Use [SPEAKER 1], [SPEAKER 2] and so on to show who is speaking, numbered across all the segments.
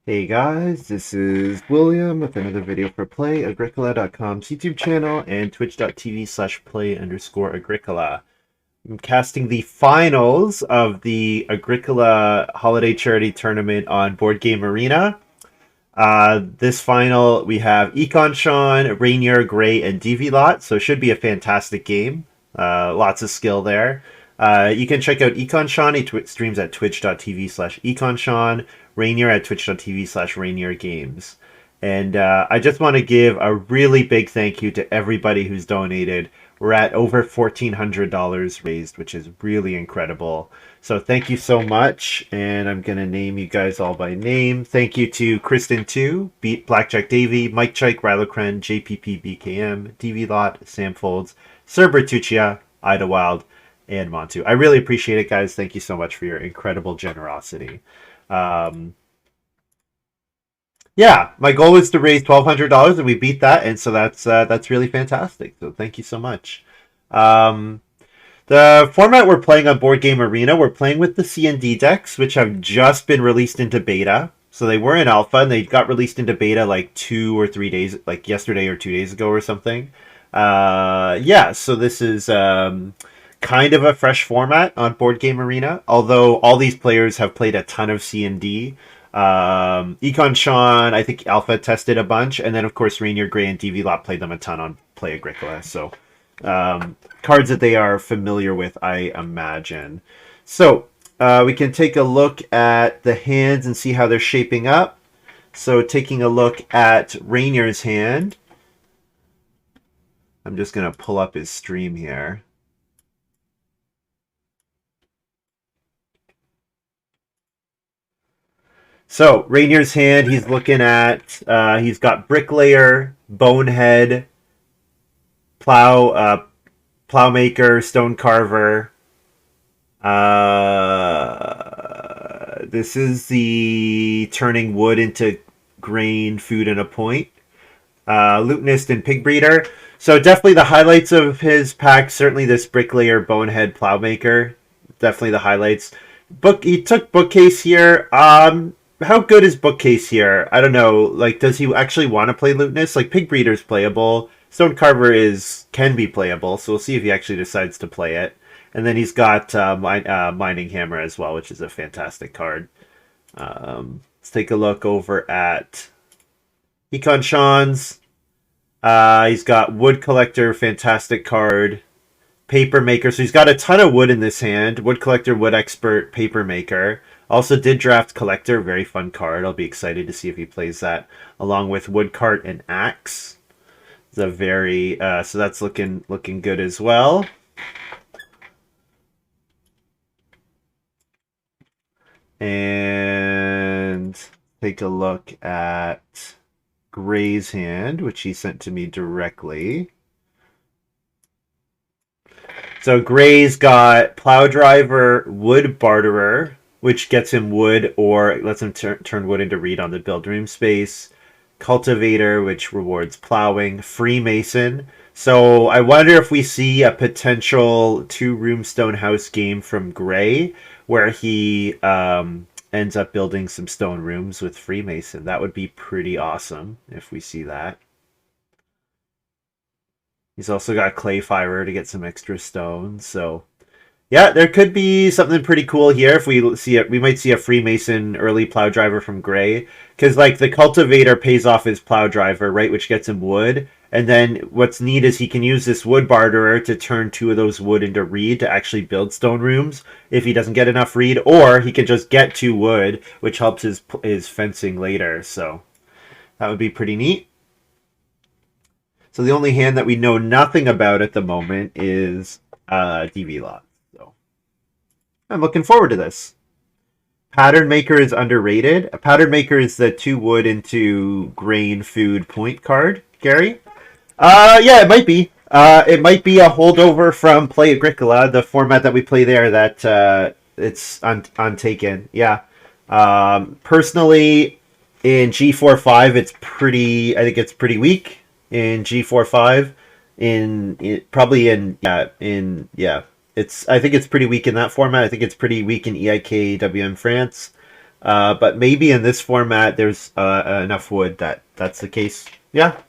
[SPEAKER 1] Hey guys, this is William with another video for Play-agricola.com's YouTube channel and twitch.tv/play_agricola. I'm casting the finals of the Agricola Holiday Charity Tournament on Board Game Arena. This final, we have Econ Sean, Rainier, Gray, and DV Lot, so it should be a fantastic game. Lots of skill there. You can check out Econ Sean. He streams at twitch.tv/EconSean. Rainier at twitch.tv/Rainier Games. And I just want to give a really big thank you to everybody who's donated. We're at over $1,400 raised, which is really incredible. So thank you so much, and I'm going to name you guys all by name. Thank you to Kristen2, Beat Blackjack Davy, Mike Chike, Rylocren, JPP BKM, DV Lot, Sam Folds, Sir Bertuccia, Ida Wild, and Montu. I really appreciate it, guys. Thank you so much for your incredible generosity. Yeah, my goal was to raise $1,200, and we beat that, and so that's really fantastic. So thank you so much. The format we're playing on Board Game Arena, we're playing with the C&D decks, which have just been released into beta. So they were in alpha, and they got released into beta like 2 or 3 days, like yesterday or 2 days ago or something. Yeah, so this is kind of a fresh format on Board Game Arena, although all these players have played a ton of C&D. Econ Sean, I think Alpha tested a bunch, and then of course Rainier, Gray, and DV Lot played them a ton on Play Agricola. So cards that they are familiar with, I imagine. So we can take a look at the hands and see how they're shaping up. So taking a look at Rainier's hand, I'm just going to pull up his stream here. So, Rainier's hand, he's looking at, he's got Bricklayer, Bonehead, Plowmaker, Stonecarver. This is the turning wood into grain, food, and a point. Lutenist and Pig Breeder. So, definitely the highlights of his pack, certainly this Bricklayer, Bonehead, Plowmaker. Definitely the highlights. He took Bookcase here. How good is Bookcase here? I don't know. Like, does he actually want to play Lutenist? Like, Pig Breeder's playable. Stonecarver can be playable, so we'll see if he actually decides to play it. And then he's got Mining Hammer as well, which is a fantastic card. Let's take a look over at Econ Sean's. He's got Wood Collector, fantastic card. Paper Maker, so he's got a ton of wood in this hand. Wood Collector, Wood Expert, Paper Maker. Also did draft Collector, very fun card. I'll be excited to see if he plays that along with Woodcart and Axe. It's a very so that's looking good as well. And take a look at Gray's hand, which he sent to me directly. So Gray's got Plow Driver, Wood Barterer, which gets him wood or lets him turn wood into reed on the build room space. Cultivator, which rewards plowing. Freemason. So I wonder if we see a potential 2-room stone house game from Gray where he ends up building some stone rooms with Freemason. That would be pretty awesome if we see that. He's also got Clayfirer to get some extra stones. So yeah, there could be something pretty cool here. If we see it, we might see a Freemason early Plow Driver from Gray, because like the Cultivator pays off his Plow Driver, right, which gets him wood. And then what's neat is he can use this Wood Barterer to turn 2 of those wood into reed to actually build stone rooms if he doesn't get enough reed, or he can just get 2 wood, which helps his fencing later. So that would be pretty neat. So the only hand that we know nothing about at the moment is DV Lot. So I'm looking forward to this. Pattern Maker is underrated. A Pattern Maker is the 2 wood into grain food point card, Gary. Yeah, it might be. It might be a holdover from Play Agricola, the format that we play there that it's untaken. Yeah. Personally, in G4-5, I think it's pretty weak. In G4-5, I think it's pretty weak in that format. I think it's pretty weak in EIK WM France. But maybe in this format, there's enough wood that that's the case. Yeah,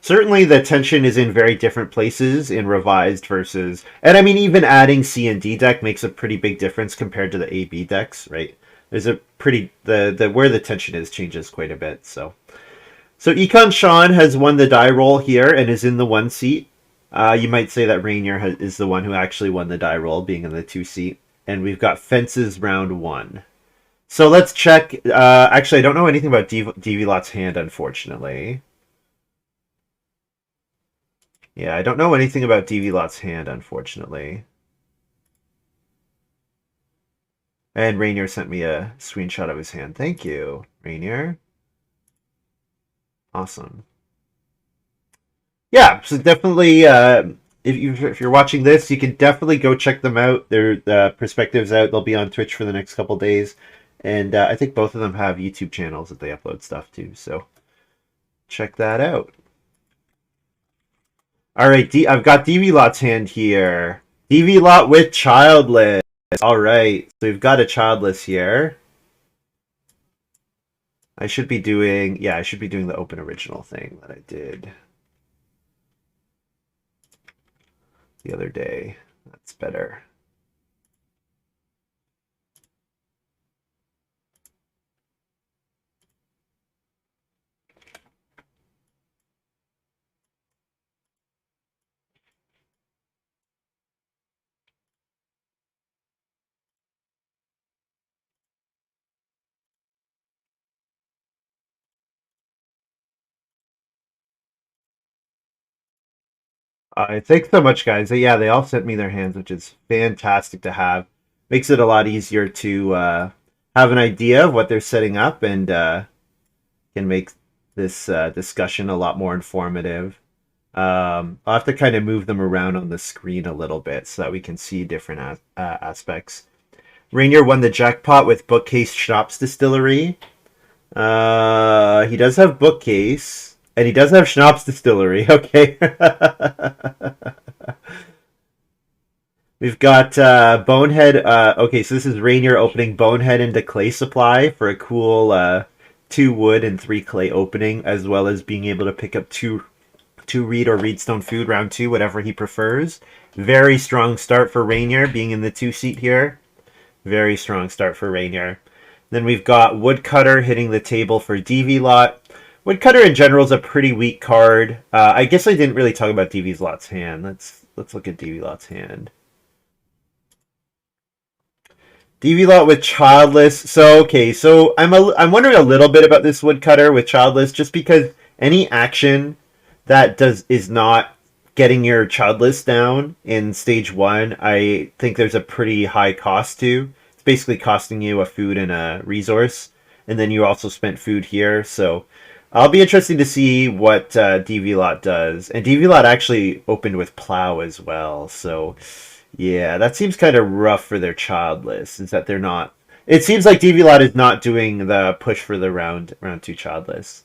[SPEAKER 1] certainly the tension is in very different places in revised versus, and I mean even adding C and D deck makes a pretty big difference compared to the A B decks, right? There's a pretty the where the tension is changes quite a bit. So Econ Sean has won the die roll here and is in the 1 seat. You might say that Rainier is the one who actually won the die roll, being in the 2 seat. And we've got Fences round 1. So let's check. Actually, I don't know anything about DV hand, unfortunately. Yeah, I don't know anything about DV hand, unfortunately. And Rainier sent me a screenshot of his hand. Thank you, Rainier. Awesome. Yeah, so definitely, if you're watching this, you can definitely go check them out. Their perspectives out. They'll be on Twitch for the next couple days, and I think both of them have YouTube channels that they upload stuff to. So check that out. All right, I've got DV Lot's hand here. DV Lot with Childless. All right, so we've got a Childless here. I should be doing, yeah, I should be doing the open original thing that I did the other day. That's better. Thanks so much, guys. Yeah, they all sent me their hands, which is fantastic to have. Makes it a lot easier to have an idea of what they're setting up and can make this discussion a lot more informative. I'll have to kind of move them around on the screen a little bit so that we can see different aspects. Rainier won the jackpot with Bookcase Schnapps Distillery. He does have Bookcase, and he does have Schnapps Distillery. Okay. We've got Bonehead. Okay, so this is Rainier opening Bonehead into Clay Supply for a cool 2 wood and 3 clay opening, as well as being able to pick up two reed or reedstone food round 2, whatever he prefers. Very strong start for Rainier being in the 2 seat here. Very strong start for Rainier. Then we've got Woodcutter hitting the table for DV Lot. Woodcutter in general is a pretty weak card. I guess I didn't really talk about DV Lot's hand. Let's look at DV Lot's hand. DV Lot with Childless. So okay, so I'm wondering a little bit about this Woodcutter with Childless, just because any action that is not getting your Childless down in stage 1, I think there's a pretty high cost to. It's basically costing you a food and a resource, and then you also spent food here. So I'll be interested to see what DV Lot does. And DV Lot actually opened with Plow as well, so. Yeah, that seems kind of rough for their Childless. Is that they're not? It seems like DV is not doing the push for the round 2 Childless.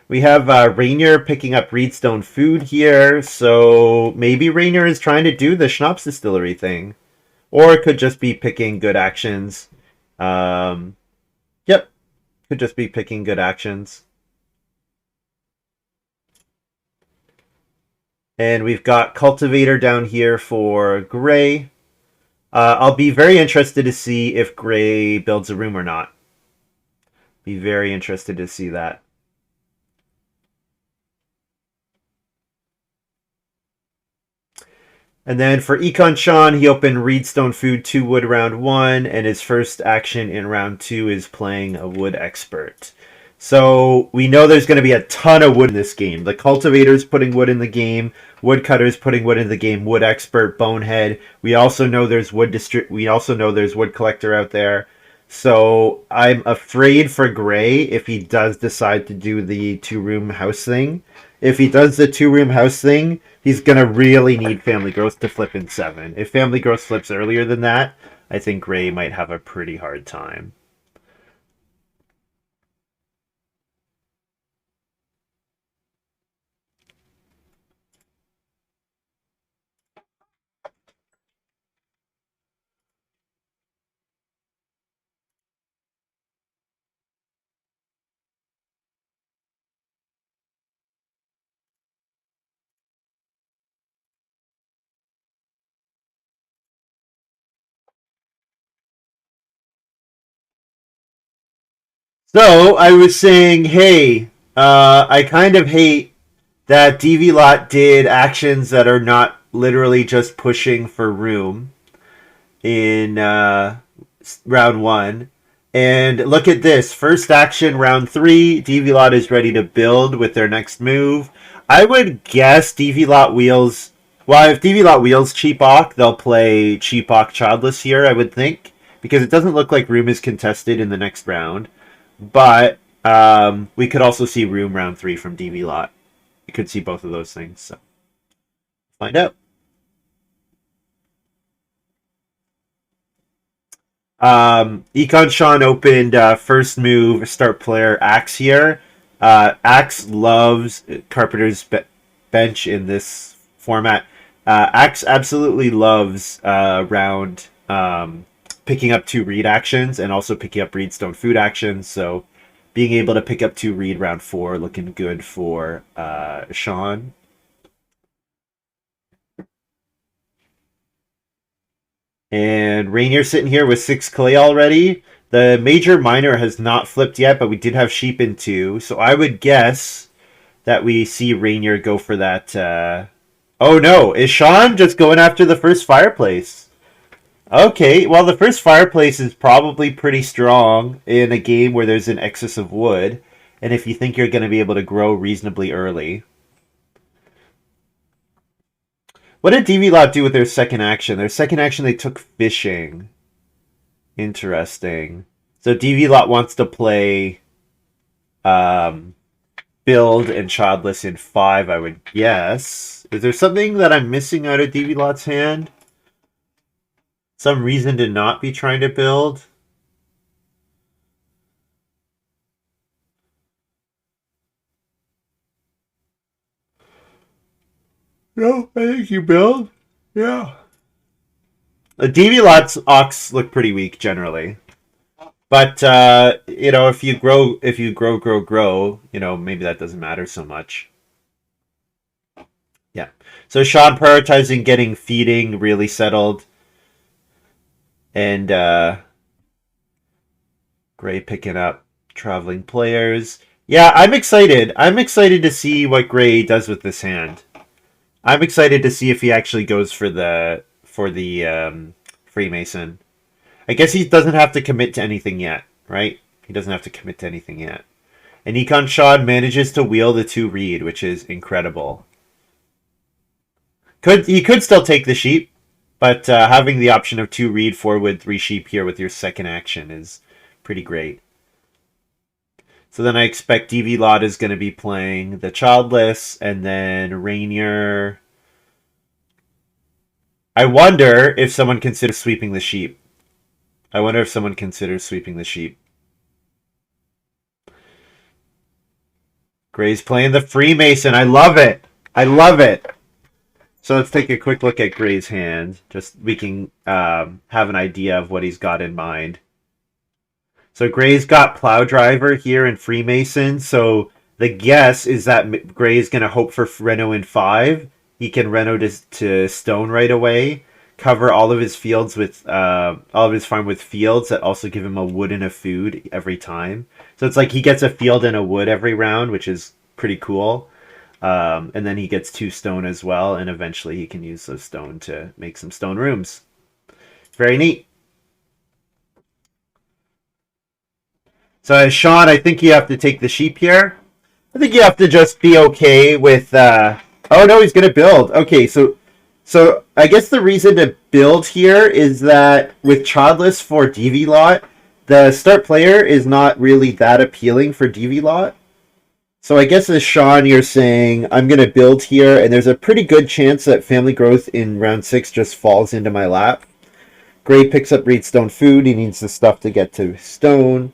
[SPEAKER 1] We have Rainier picking up Reedstone food here, so maybe Rainier is trying to do the Schnapps Distillery thing, or it could just be picking good actions. Yep, could just be picking good actions. And we've got Cultivator down here for Gray. I'll be very interested to see if Gray builds a room or not. Be very interested to see that. And then for Econ Sean, he opened Reedstone Food 2 wood round 1, and his first action in round 2 is playing a wood expert. So we know there's going to be a ton of wood in this game. The cultivator's putting wood in the game, woodcutter's putting wood in the game, wood expert, bonehead. We also know there's wood collector out there. So I'm afraid for Gray if he does decide to do the 2-room house thing. If he does the 2-room house thing, he's gonna really need Family Growth to flip in 7. If Family Growth flips earlier than that, I think Gray might have a pretty hard time. So I was saying, hey, I kind of hate that DV Lot did actions that are not literally just pushing for room in round one. And look at this. First action, round three. DV Lot is ready to build with their next move. I would guess DV Lot wheels. Well, if DV Lot wheels Cheapok, they'll play Cheapok Childless here, I would think. Because it doesn't look like room is contested in the next round. But we could also see room round three from DV Lot. We could see both of those things. So find out. Econ Sean opened first move start player Axe here. Axe loves Carpenter's bench in this format. Axe absolutely loves round picking up two read actions and also picking up read stone food actions. So being able to pick up two read round four looking good for Sean. And Rainier sitting here with 6 clay already. The major minor has not flipped yet, but we did have sheep in 2. So I would guess that we see Rainier go for that. Oh no, is Sean just going after the first fireplace? Okay, well the first fireplace is probably pretty strong in a game where there's an excess of wood. And if you think you're going to be able to grow reasonably early. What did DV Lot do with their second action? Their second action, they took fishing. Interesting. So DV Lot wants to play build and childless in 5, I would guess. Is there something that I'm missing out of DV Lot's hand? Some reason to not be trying to build? No, I think you build. Yeah. DV Lot's Ox look pretty weak generally. But you know, if you grow, you know, maybe that doesn't matter so much. Yeah. So Sean prioritizing getting feeding really settled, and Gray picking up traveling players. Yeah, I'm excited. I'm excited to see what Gray does with this hand. I'm excited to see if he actually goes for the Freemason. I guess he doesn't have to commit to anything yet, right? He doesn't have to commit to anything yet. And Econ Shad manages to wheel the 2 read, which is incredible. He could still take the sheep, but having the option of 2 read, 4 wood, 3 sheep here with your second action is pretty great. So then I expect DV Lot is going to be playing the Childless, and then Rainier. I wonder if someone considers sweeping the sheep. Gray's playing the Freemason. I love it. I love it. So let's take a quick look at Gray's hand. Just we can have an idea of what he's got in mind. So Gray's got Plow Driver here in Freemason. So the guess is that Gray is going to hope for Reno in 5. He can Reno to Stone right away. Cover all of his fields with all of his farm with fields that also give him a wood and a food every time. So it's like he gets a field and a wood every round, which is pretty cool. And then he gets 2 stone as well, and eventually he can use those stone to make some stone rooms. Very neat. So Sean, I think you have to take the sheep here. I think you have to just be okay with. Oh no, he's gonna build. Okay, so I guess the reason to build here is that with Childless for DV Lot, the start player is not really that appealing for DV Lot. So I guess as Sean, you're saying I'm gonna build here, and there's a pretty good chance that Family Growth in round 6 just falls into my lap. Gray picks up Reedstone food. He needs the stuff to get to stone.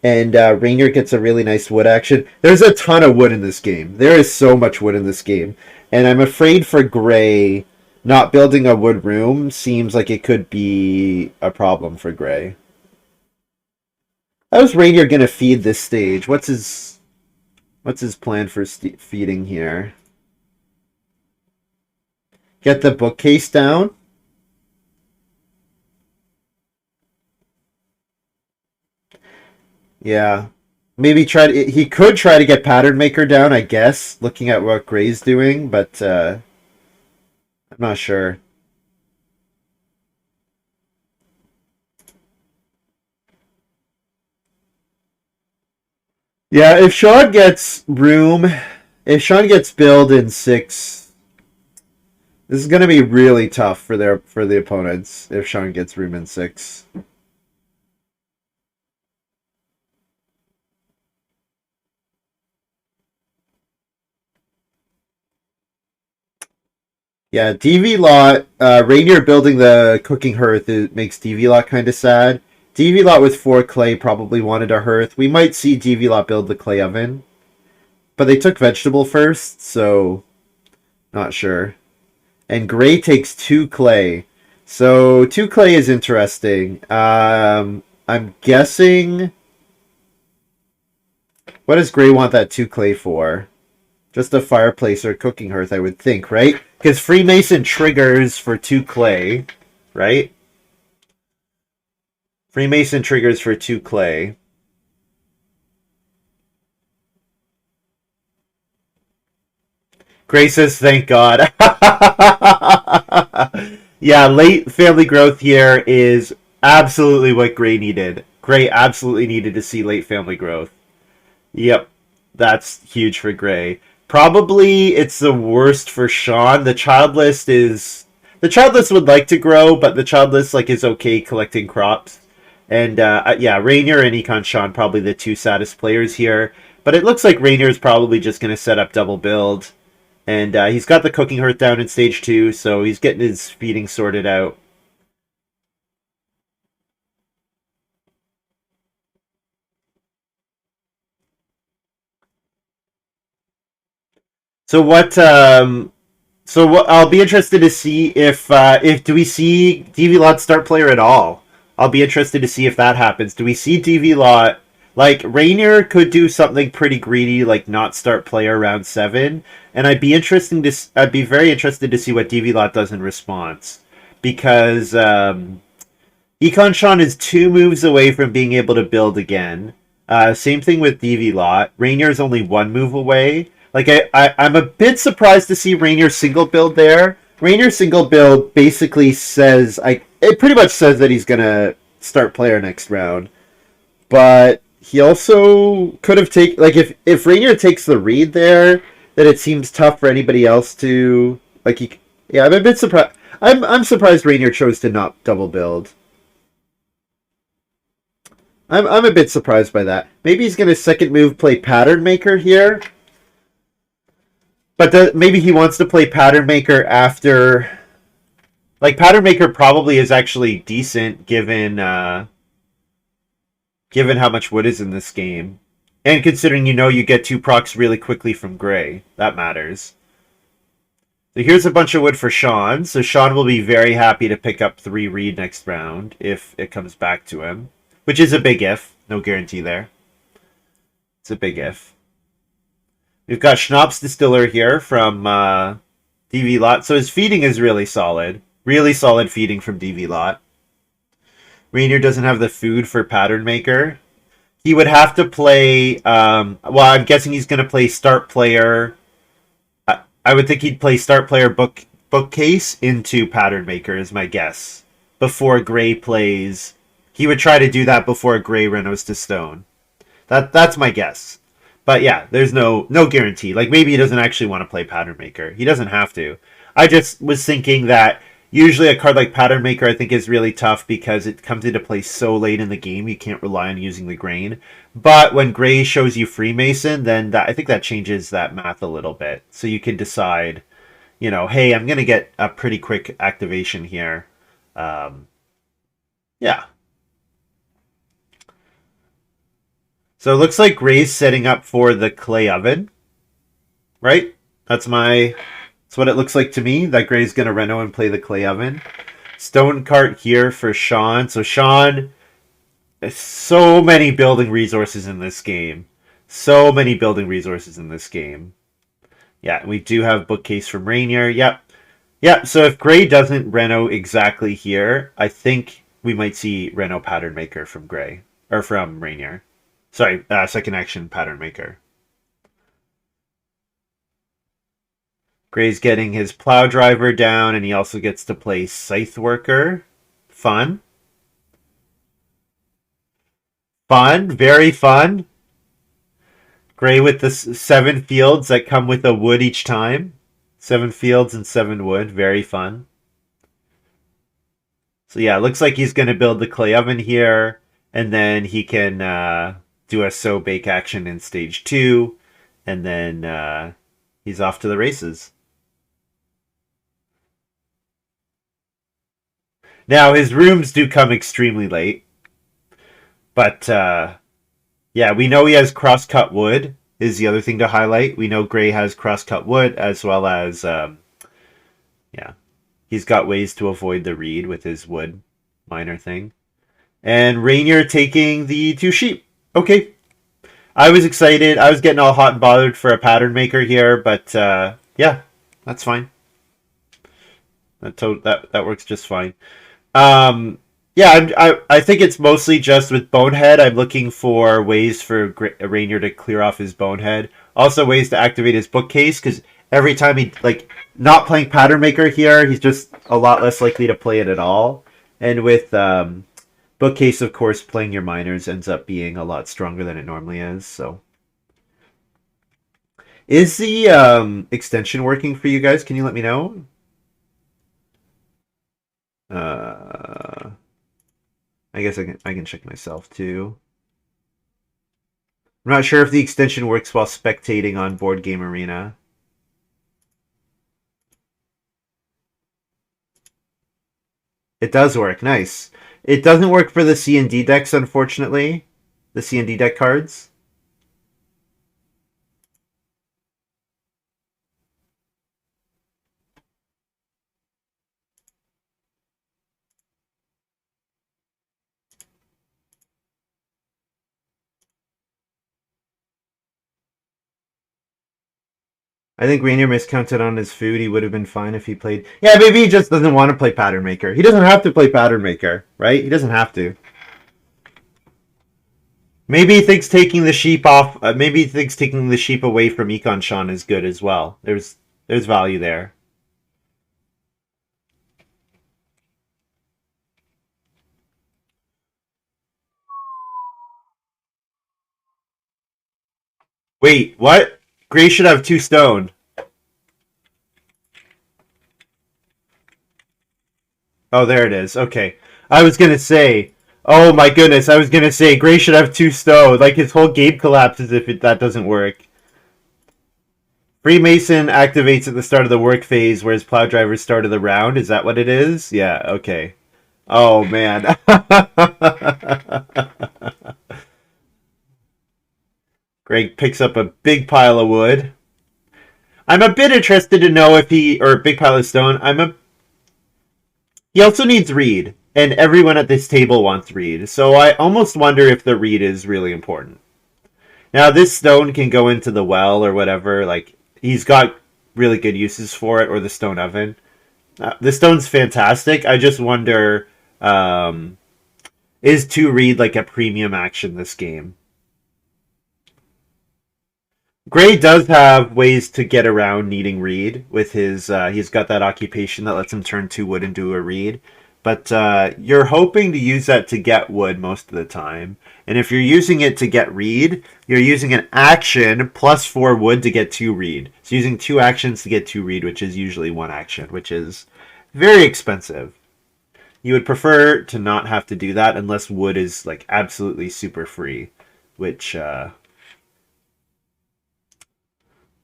[SPEAKER 1] And Rainier gets a really nice wood action. There's a ton of wood in this game. There is so much wood in this game. And I'm afraid for Gray, not building a wood room seems like it could be a problem for Gray. How's Rainier going to feed this stage? What's his plan for feeding here? Get the bookcase down. Yeah. Maybe he could try to get Pattern Maker down, I guess, looking at what Gray's doing, but I'm not sure. Yeah, if Sean gets room, if Sean gets build in 6, this is going to be really tough for the opponents if Sean gets room in 6. Yeah, DV lot, Rainier building the cooking hearth makes DV lot kind of sad. DV lot with 4 clay probably wanted a hearth. We might see DV lot build the clay oven, but they took vegetable first, so not sure. And Gray takes 2 clay, so 2 clay is interesting. I'm guessing. What does Gray want that 2 clay for? Just a fireplace or cooking hearth, I would think, right? Because Freemason triggers for 2 clay, right? Freemason triggers for 2 clay. Gray says, thank God. Yeah, late family growth here is absolutely what Gray needed. Gray absolutely needed to see late family growth. Yep, that's huge for Gray. Probably it's the worst for Sean. The childless would like to grow, but the childless is okay collecting crops. And yeah, Rainier and Econ Sean probably the 2 saddest players here. But it looks like Rainier is probably just going to set up double build. And he's got the cooking hearth down in stage 2, so he's getting his feeding sorted out. So I'll be interested to see if do we see DV Lot start player at all. I'll be interested to see if that happens. Do we see DV Lot Rainier could do something pretty greedy, like not start player round 7, and I'd be very interested to see what DV Lot does in response, because Econ Sean is 2 moves away from being able to build again. Same thing with DV Lot. Rainier is only 1 move away. I'm a bit surprised to see Rainier single build there. Rainier single build basically says it pretty much says that he's gonna start player next round. But he also could have taken if Rainier takes the read there, then it seems tough for anybody else to yeah, I'm a bit surprised. I'm surprised Rainier chose to not double build. I'm a bit surprised by that. Maybe he's gonna second move play Pattern Maker here. But maybe he wants to play Pattern Maker after. Pattern Maker probably is actually decent given given how much wood is in this game. And considering you get 2 procs really quickly from Gray. That matters. So here's a bunch of wood for Sean. So Sean will be very happy to pick up 3 reed next round if it comes back to him. Which is a big if. No guarantee there. It's a big if. We've got Schnapps Distiller here from DV Lot. So his feeding is really solid. Really solid feeding from DV Lot. Rainier doesn't have the food for Pattern Maker. He would have to play... well, I'm guessing he's going to play Start Player... I would think he'd play Start Player Bookcase into Pattern Maker is my guess. Before Gray plays... He would try to do that before Gray renos to Stone. That's my guess. But yeah, there's no guarantee. Maybe he doesn't actually want to play Pattern Maker. He doesn't have to. I just was thinking that usually a card like Pattern Maker I think is really tough because it comes into play so late in the game you can't rely on using the grain. But when Gray shows you Freemason, then I think that changes that math a little bit. So you can decide, hey, I'm going to get a pretty quick activation here. Yeah. So it looks like Gray's setting up for the clay oven, right? That's what it looks like to me, that Gray's going to reno and play the clay oven. Stone cart here for Sean. So Sean, so many building resources in this game. So many building resources in this game. Yeah, we do have bookcase from Rainier. Yep. Yep, so if Gray doesn't reno exactly here, I think we might see reno Pattern Maker from Gray, or from Rainier. Sorry, second action pattern maker. Gray's getting his plow driver down, and he also gets to play scythe worker. Fun. Fun. Very fun. Gray with the 7 fields that come with a wood each time. 7 fields and 7 wood. Very fun. So yeah, it looks like he's going to build the clay oven here, and then he can do a sow bake action in stage 2, and then he's off to the races. Now his rooms do come extremely late, but yeah, we know he has cross-cut wood is the other thing to highlight. We know Gray has cross-cut wood as well as yeah, he's got ways to avoid the reed with his wood miner thing. And Rainier taking the 2 sheep. Okay. I was excited. I was getting all hot and bothered for a pattern maker here, but yeah, that's fine. That works just fine. Yeah, I think it's mostly just with Bonehead. I'm looking for ways for Rainier to clear off his Bonehead. Also, ways to activate his bookcase, because every time he, like, not playing Pattern Maker here, he's just a lot less likely to play it at all. And with bookcase, of course, playing your miners ends up being a lot stronger than it normally is. So, is the extension working for you guys? Can you let me know? Uh, I guess I can check myself too. I'm not sure if the extension works while spectating on Board Game Arena. It does work. Nice. It doesn't work for the C&D decks, unfortunately. The C&D deck cards. I think Rainier miscounted on his food. He would have been fine if he played. Yeah, maybe he just doesn't want to play Pattern Maker. He doesn't have to play Pattern Maker, right? He doesn't have to. Maybe he thinks taking the sheep off. Maybe he thinks taking the sheep away from Econ Sean is good as well. There's value there. Wait, what? Gray should have 2 stone. Oh, there it is. Okay. I was gonna say, oh my goodness, I was gonna say Gray should have 2 stone. Like his whole game collapses if that doesn't work. Freemason activates at the start of the work phase, whereas Plow Driver start of the round. Is that what it is? Yeah. Okay. Oh man. Greg picks up a big pile of wood. I'm a bit interested to know if or a big pile of stone. He also needs reed, and everyone at this table wants reed. So I almost wonder if the reed is really important. Now this stone can go into the well or whatever. Like he's got really good uses for it, or the stone oven. The stone's fantastic. I just wonder, is 2 reed like a premium action this game? Gray does have ways to get around needing reed with his. He's got that occupation that lets him turn 2 wood into a reed. But you're hoping to use that to get wood most of the time. And if you're using it to get reed, you're using an action plus 4 wood to get 2 reed. So using 2 actions to get 2 reed, which is usually 1 action, which is very expensive. You would prefer to not have to do that unless wood is like absolutely super free, which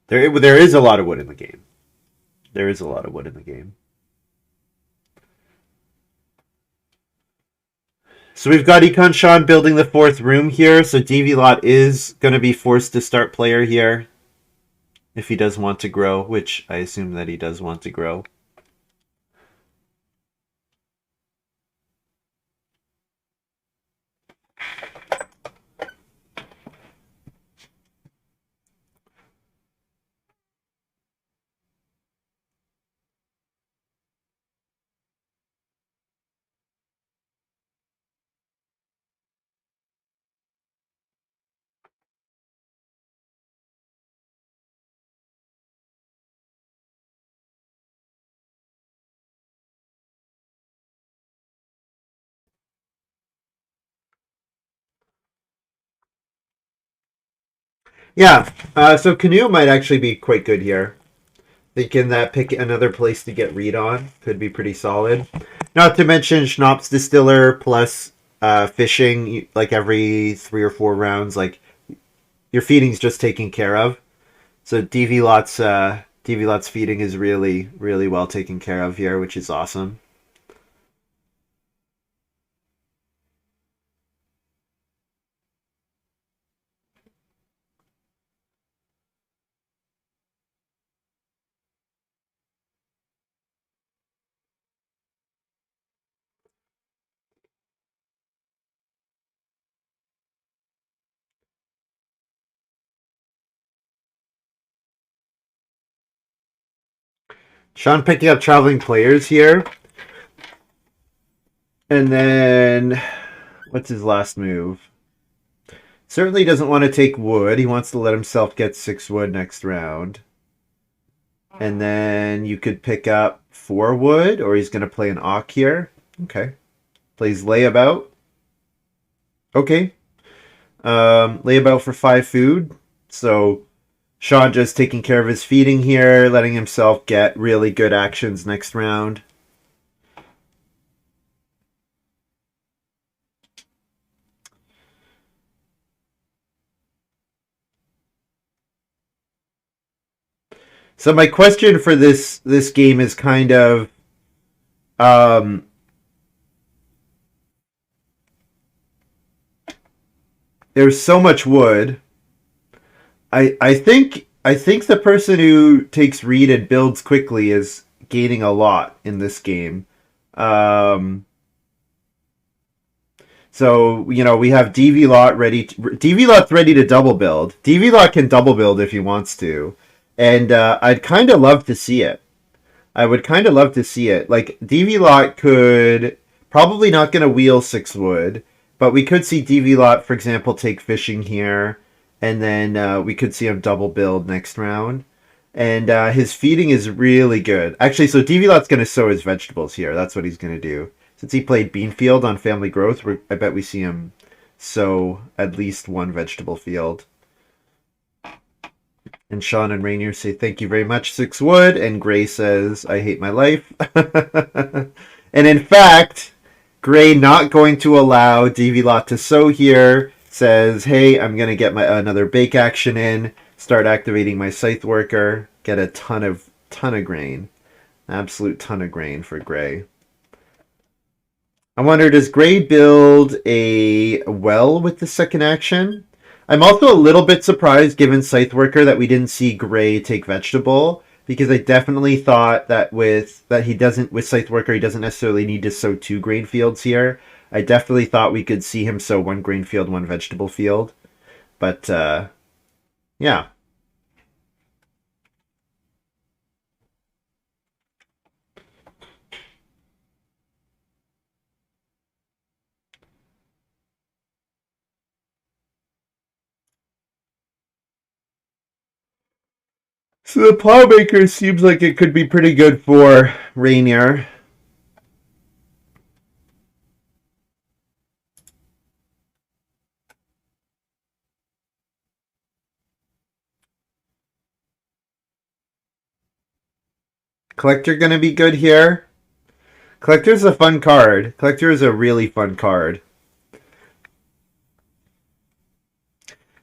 [SPEAKER 1] there is a lot of wood in the game. There is a lot of wood in the game. So we've got Econ Sean building the 4th room here. So DV Lot is going to be forced to start player here if he does want to grow, which I assume that he does want to grow. Yeah, so Canoe might actually be quite good here. Thinking that pick another place to get read on could be pretty solid. Not to mention Schnapps Distiller plus fishing like every 3 or 4 rounds. Like your feeding's just taken care of. So DV Lot's feeding is really really well taken care of here, which is awesome. Sean picking up traveling players here, and then what's his last move? Certainly doesn't want to take wood. He wants to let himself get 6 wood next round. And then you could pick up 4 wood, or he's going to play an Auk here. Okay. Plays layabout. Okay. Layabout for 5 food. So Sean just taking care of his feeding here, letting himself get really good actions next round. So my question for this game is kind of um, there's so much wood. I think the person who takes read and builds quickly is gaining a lot in this game. Um, so we have DV Lot ready. DV Lot's ready to double build. DV Lot can double build if he wants to, and I'd kind of love to see it. I would kind of love to see it. Like DV Lot could probably not going to wheel 6 wood, but we could see DV Lot, for example, take fishing here, and then we could see him double build next round. And his feeding is really good. Actually, so DV Lot's going to sow his vegetables here. That's what he's going to do. Since he played Beanfield on Family Growth, I bet we see him sow at least one vegetable field. And Sean and Rainier say, thank you very much, 6 wood. And Gray says, I hate my life. And in fact, Gray not going to allow DV Lot to sow here, says, hey, I'm going to get my another bake action in, start activating my scythe worker, get a ton of grain. Absolute ton of grain for Gray. I wonder, does Gray build a well with the second action? I'm also a little bit surprised, given Scythe Worker, that we didn't see Gray take vegetable, because I definitely thought that with Scythe Worker he doesn't necessarily need to sow 2 grain fields here. I definitely thought we could see him sow 1 grain field, 1 vegetable field, but yeah. So the Plowmaker seems like it could be pretty good for Rainier. Collector gonna be good here. Collector's a fun card. Collector is a really fun card.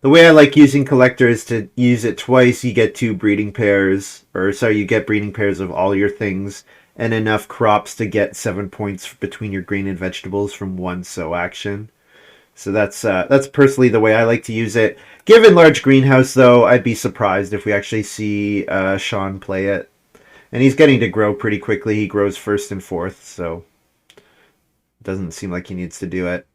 [SPEAKER 1] The way I like using Collector is to use it twice. You get 2 breeding pairs, or sorry, you get breeding pairs of all your things, and enough crops to get 7 points between your grain and vegetables from one sow action. So that's personally the way I like to use it. Given large greenhouse, though, I'd be surprised if we actually see Sean play it. And he's getting to grow pretty quickly. He grows first and fourth, so it doesn't seem like he needs to do it.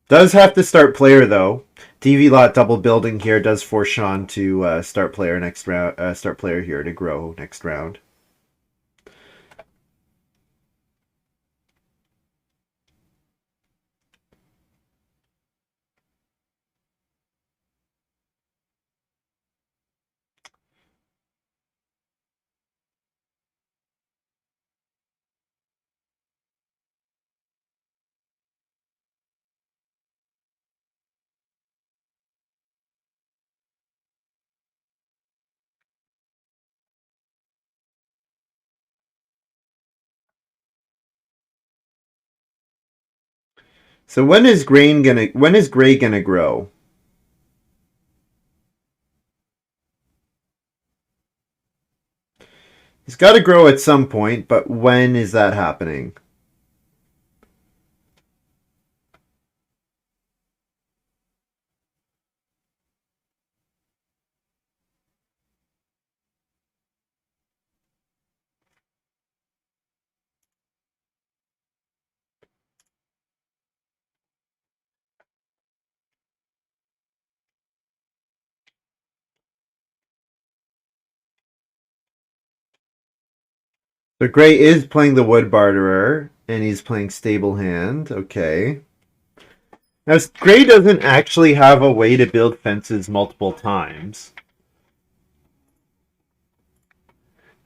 [SPEAKER 1] Does have to start player though. DV Lot double building here does force Sean to start player next round. Start player here to grow next round. So when is Gray gonna grow? He's got to grow at some point, but when is that happening? So Gray is playing the Wood Barterer, and he's playing Stable Hand. Okay. Now, Gray doesn't actually have a way to build fences multiple times.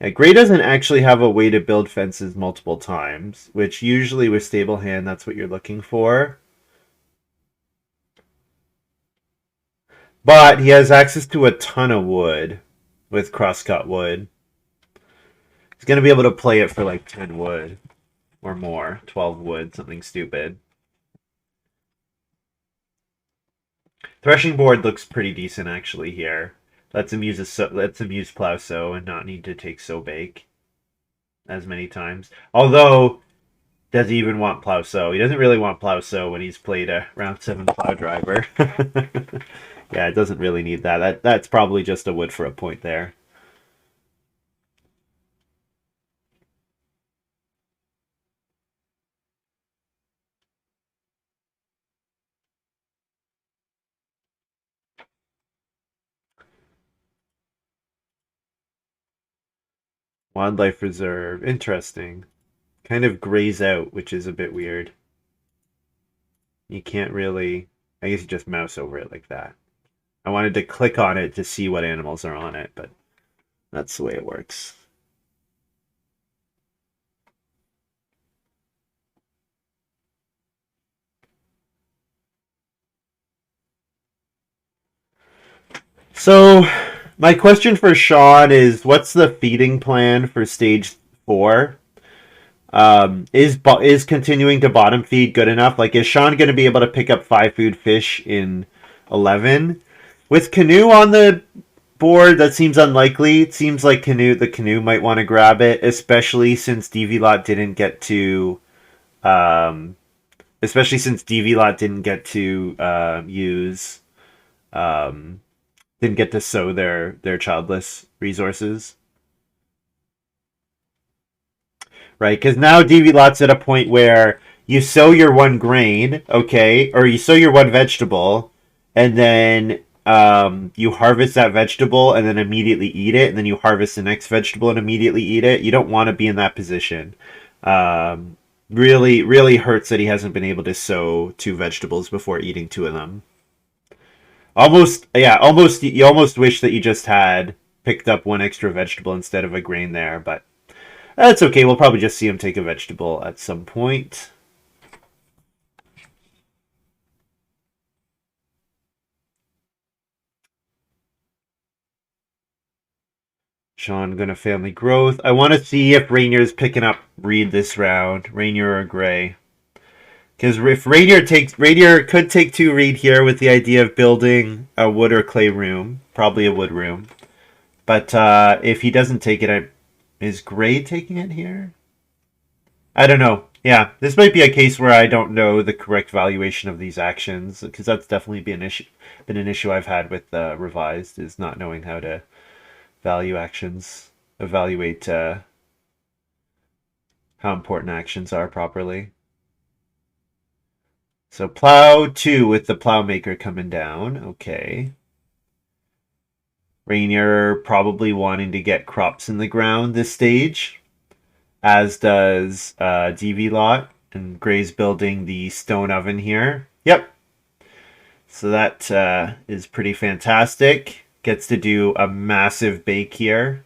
[SPEAKER 1] Yeah, Gray doesn't actually have a way to build fences multiple times, which usually with Stable Hand, that's what you're looking for. But he has access to a ton of wood with Crosscut Wood. He's going to be able to play it for like 10 wood or more, 12 wood, something stupid. Threshing Board looks pretty decent actually here. Lets him use Plow Sow and not need to take Sow Bake as many times. Although, does he even want Plow Sow? He doesn't really want Plow Sow when he's played a round 7 Plow Driver. Yeah, it doesn't really need that. That's probably just a wood for a point there. Wildlife Reserve. Interesting. Kind of grays out, which is a bit weird. You can't really... I guess you just mouse over it like that. I wanted to click on it to see what animals are on it, but that's the way it works. So, my question for Sean is, what's the feeding plan for stage 4? Is continuing to bottom feed good enough? Like, is Sean going to be able to pick up 5 food fish in 11? With Canoe on the board, that seems unlikely. It seems like the Canoe might want to grab it, especially since DV-Lot didn't get to, use, um, didn't get to sow their childless resources. Right? Because now DV-Lot's at a point where you sow your one grain, okay, or you sow your one vegetable, and then you harvest that vegetable and then immediately eat it, and then you harvest the next vegetable and immediately eat it. You don't want to be in that position. Really, really hurts that he hasn't been able to sow 2 vegetables before eating 2 of them. Almost, yeah, almost. You almost wish that you just had picked up 1 extra vegetable instead of a grain there, but that's okay. We'll probably just see him take a vegetable at some point. Sean gonna family growth. I want to see if Rainier's picking up Reed this round. Rainier or Gray. Because if Rainier could take 2 Reed here with the idea of building a wood or clay room. Probably a wood room. But if he doesn't take it, is Gray taking it here? I don't know. Yeah, this might be a case where I don't know the correct valuation of these actions, because that's definitely been an issue I've had with Revised, is not knowing how to value actions, evaluate how important actions are properly. So plow 2 with the plow maker coming down. Okay. Rainier probably wanting to get crops in the ground this stage, as does DV-Lot, and Gray's building the stone oven here. Yep. So that is pretty fantastic. Gets to do a massive bake here.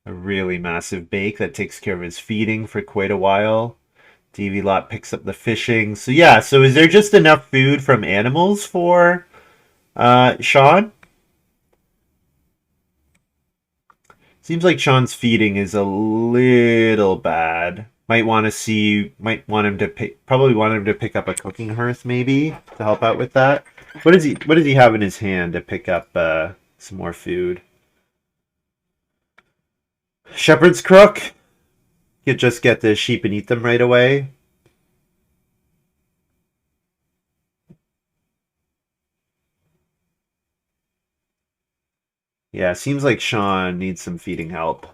[SPEAKER 1] A really massive bake that takes care of his feeding for quite a while. DV-Lot picks up the fishing. So yeah, so is there just enough food from animals for Sean? Seems like Sean's feeding is a little bad. Might want want him to probably want him to pick up a cooking hearth maybe to help out with that. What does he have in his hand to pick up some more food? Shepherd's crook. He'll just get the sheep and eat them right away. Yeah, seems like Sean needs some feeding help.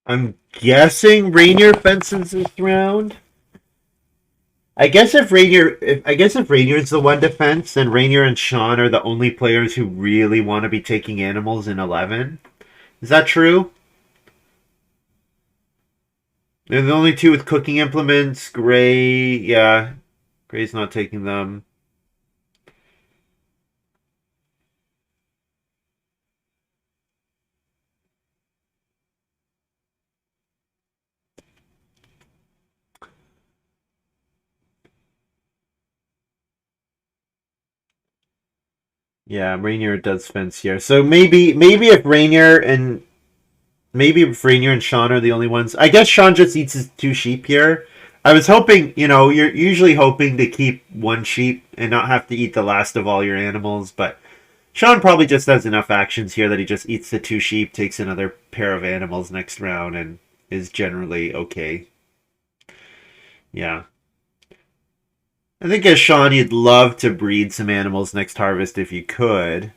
[SPEAKER 1] I'm guessing Rainier fences this round. I guess if Rainier's the one to fence, then Rainier and Sean are the only players who really want to be taking animals in 11. Is that true? They're the only two with cooking implements. Gray, yeah. Gray's not taking them. Yeah, Rainier does fence here. So maybe if Rainier and Sean are the only ones. I guess Sean just eats his two sheep here. I was hoping, you're usually hoping to keep one sheep and not have to eat the last of all your animals, but Sean probably just has enough actions here that he just eats the two sheep, takes another pair of animals next round, and is generally okay. Yeah. I think as Sean, you'd love to breed some animals next harvest if you could.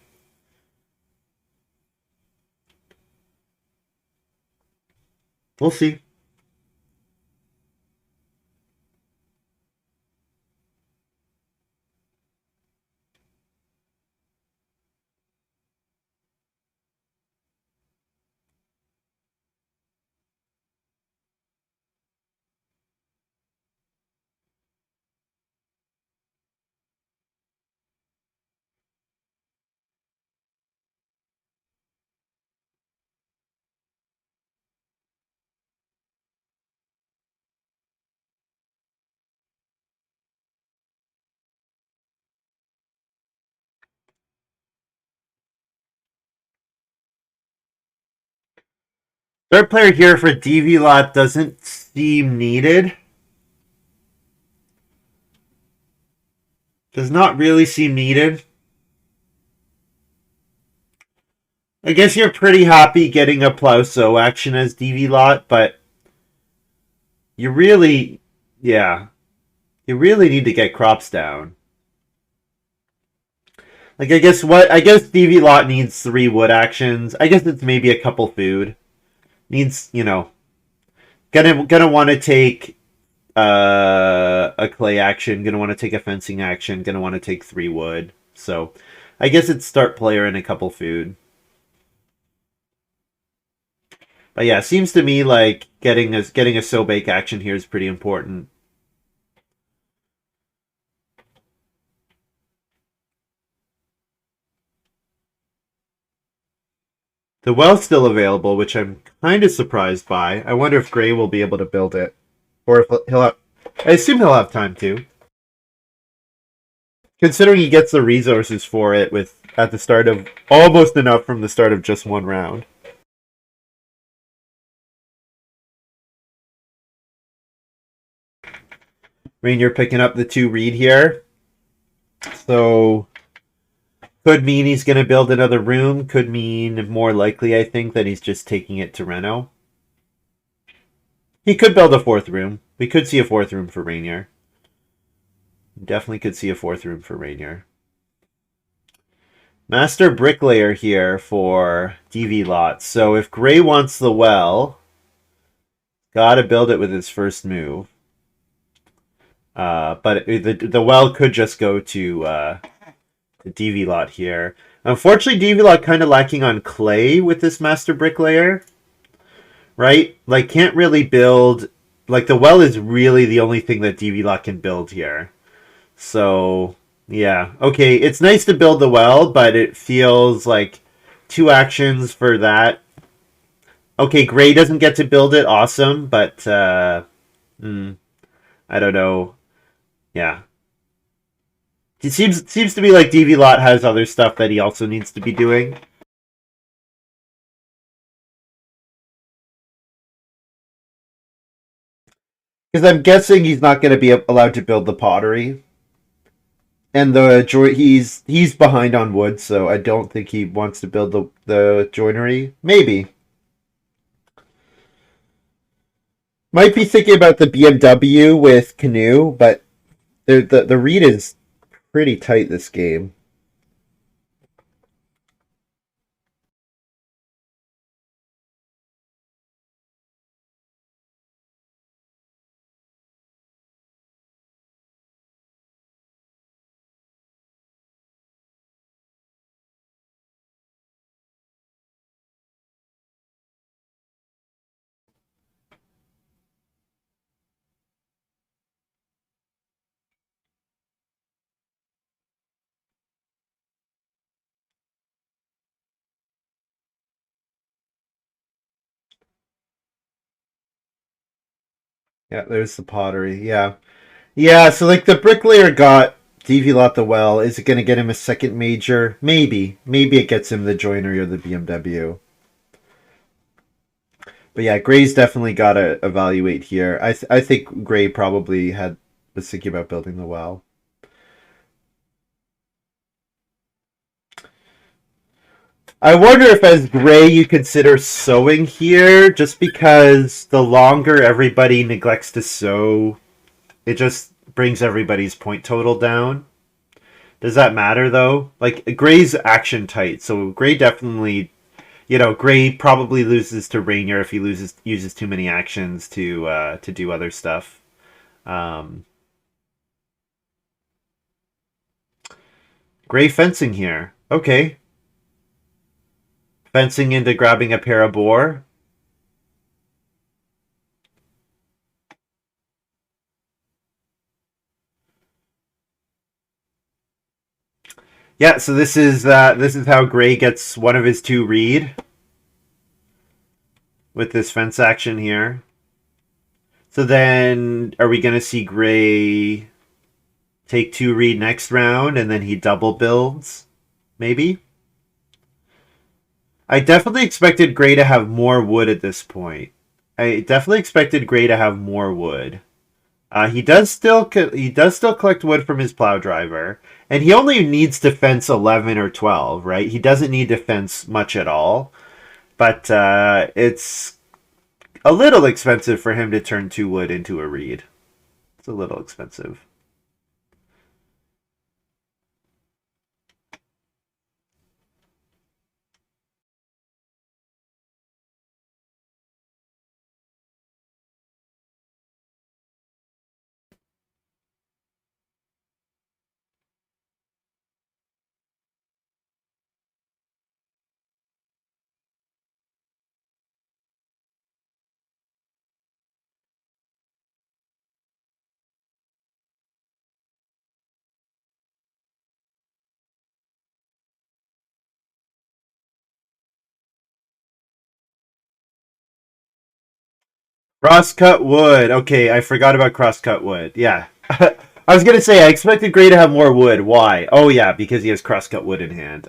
[SPEAKER 1] We'll see. Third player here for DV lot doesn't seem needed. Does not really seem needed. I guess you're pretty happy getting a plow sow action as DV lot, but you really, yeah, you really need to get crops down. Like I guess DV lot needs 3 wood actions. I guess it's maybe a couple food. Needs, gonna want to take a clay action, gonna want to take a fencing action, gonna want to take 3 wood. So I guess it's start player and a couple food. But yeah, it seems to me like getting a sow bake action here is pretty important. The well's still available, which I'm kind of surprised by. I wonder if Gray will be able to build it. Or if he'll have... I assume he'll have time to. Considering he gets the resources for it at the start of... almost enough from the start of just one round. Rainier picking up the 2 reed here. So... could mean he's going to build another room. Could mean, more likely, I think, that he's just taking it to Reno. He could build a 4th room. We could see a 4th room for Rainier. Definitely could see a 4th room for Rainier. Master Bricklayer here for DV lots. So if Gray wants the well, gotta build it with his first move. But the well could just go to... the DV lot here. Unfortunately, DVLOT kind of lacking on clay with this master bricklayer, right? Like, can't really build. Like, the well is really the only thing that DVLOT can build here. So, yeah. Okay, it's nice to build the well, but it feels like 2 actions for that. Okay, Gray doesn't get to build it. Awesome, but I don't know. Yeah. It seems to be like DVLOT has other stuff that he also needs to be doing. Because I'm guessing he's not going to be allowed to build the pottery. And he's behind on wood, so I don't think he wants to build the joinery. Maybe. Might be thinking about the BMW with Canoe, but the read is pretty tight this game. Yeah, there's the pottery. Yeah. Yeah, so like the bricklayer got DVLOT the well. Is it going to get him a second major? Maybe. Maybe it gets him the joinery or the BMW. But yeah, Gray's definitely got to evaluate here. I think Gray probably was thinking about building the well. I wonder if as Gray you consider sowing here, just because the longer everybody neglects to sow, it just brings everybody's point total down. Does that matter though? Like Gray's action tight, so Gray definitely, Gray probably loses to Rainier if he uses too many actions to do other stuff. Um, Gray fencing here. Okay, fencing into grabbing a pair of boar. Yeah, so this is how Gray gets one of his 2 read with this fence action here. So then, are we going to see Gray take 2 read next round, and then he double builds? Maybe? I definitely expected Gray to have more wood at this point. I definitely expected Gray to have more wood. He does still collect wood from his plow driver, and he only needs to fence 11 or 12, right? He doesn't need to fence much at all, but it's a little expensive for him to turn 2 wood into a reed. It's a little expensive. Crosscut wood. Okay, I forgot about crosscut wood. Yeah. I was gonna say I expected Gray to have more wood. Why? Oh yeah, because he has crosscut wood in hand.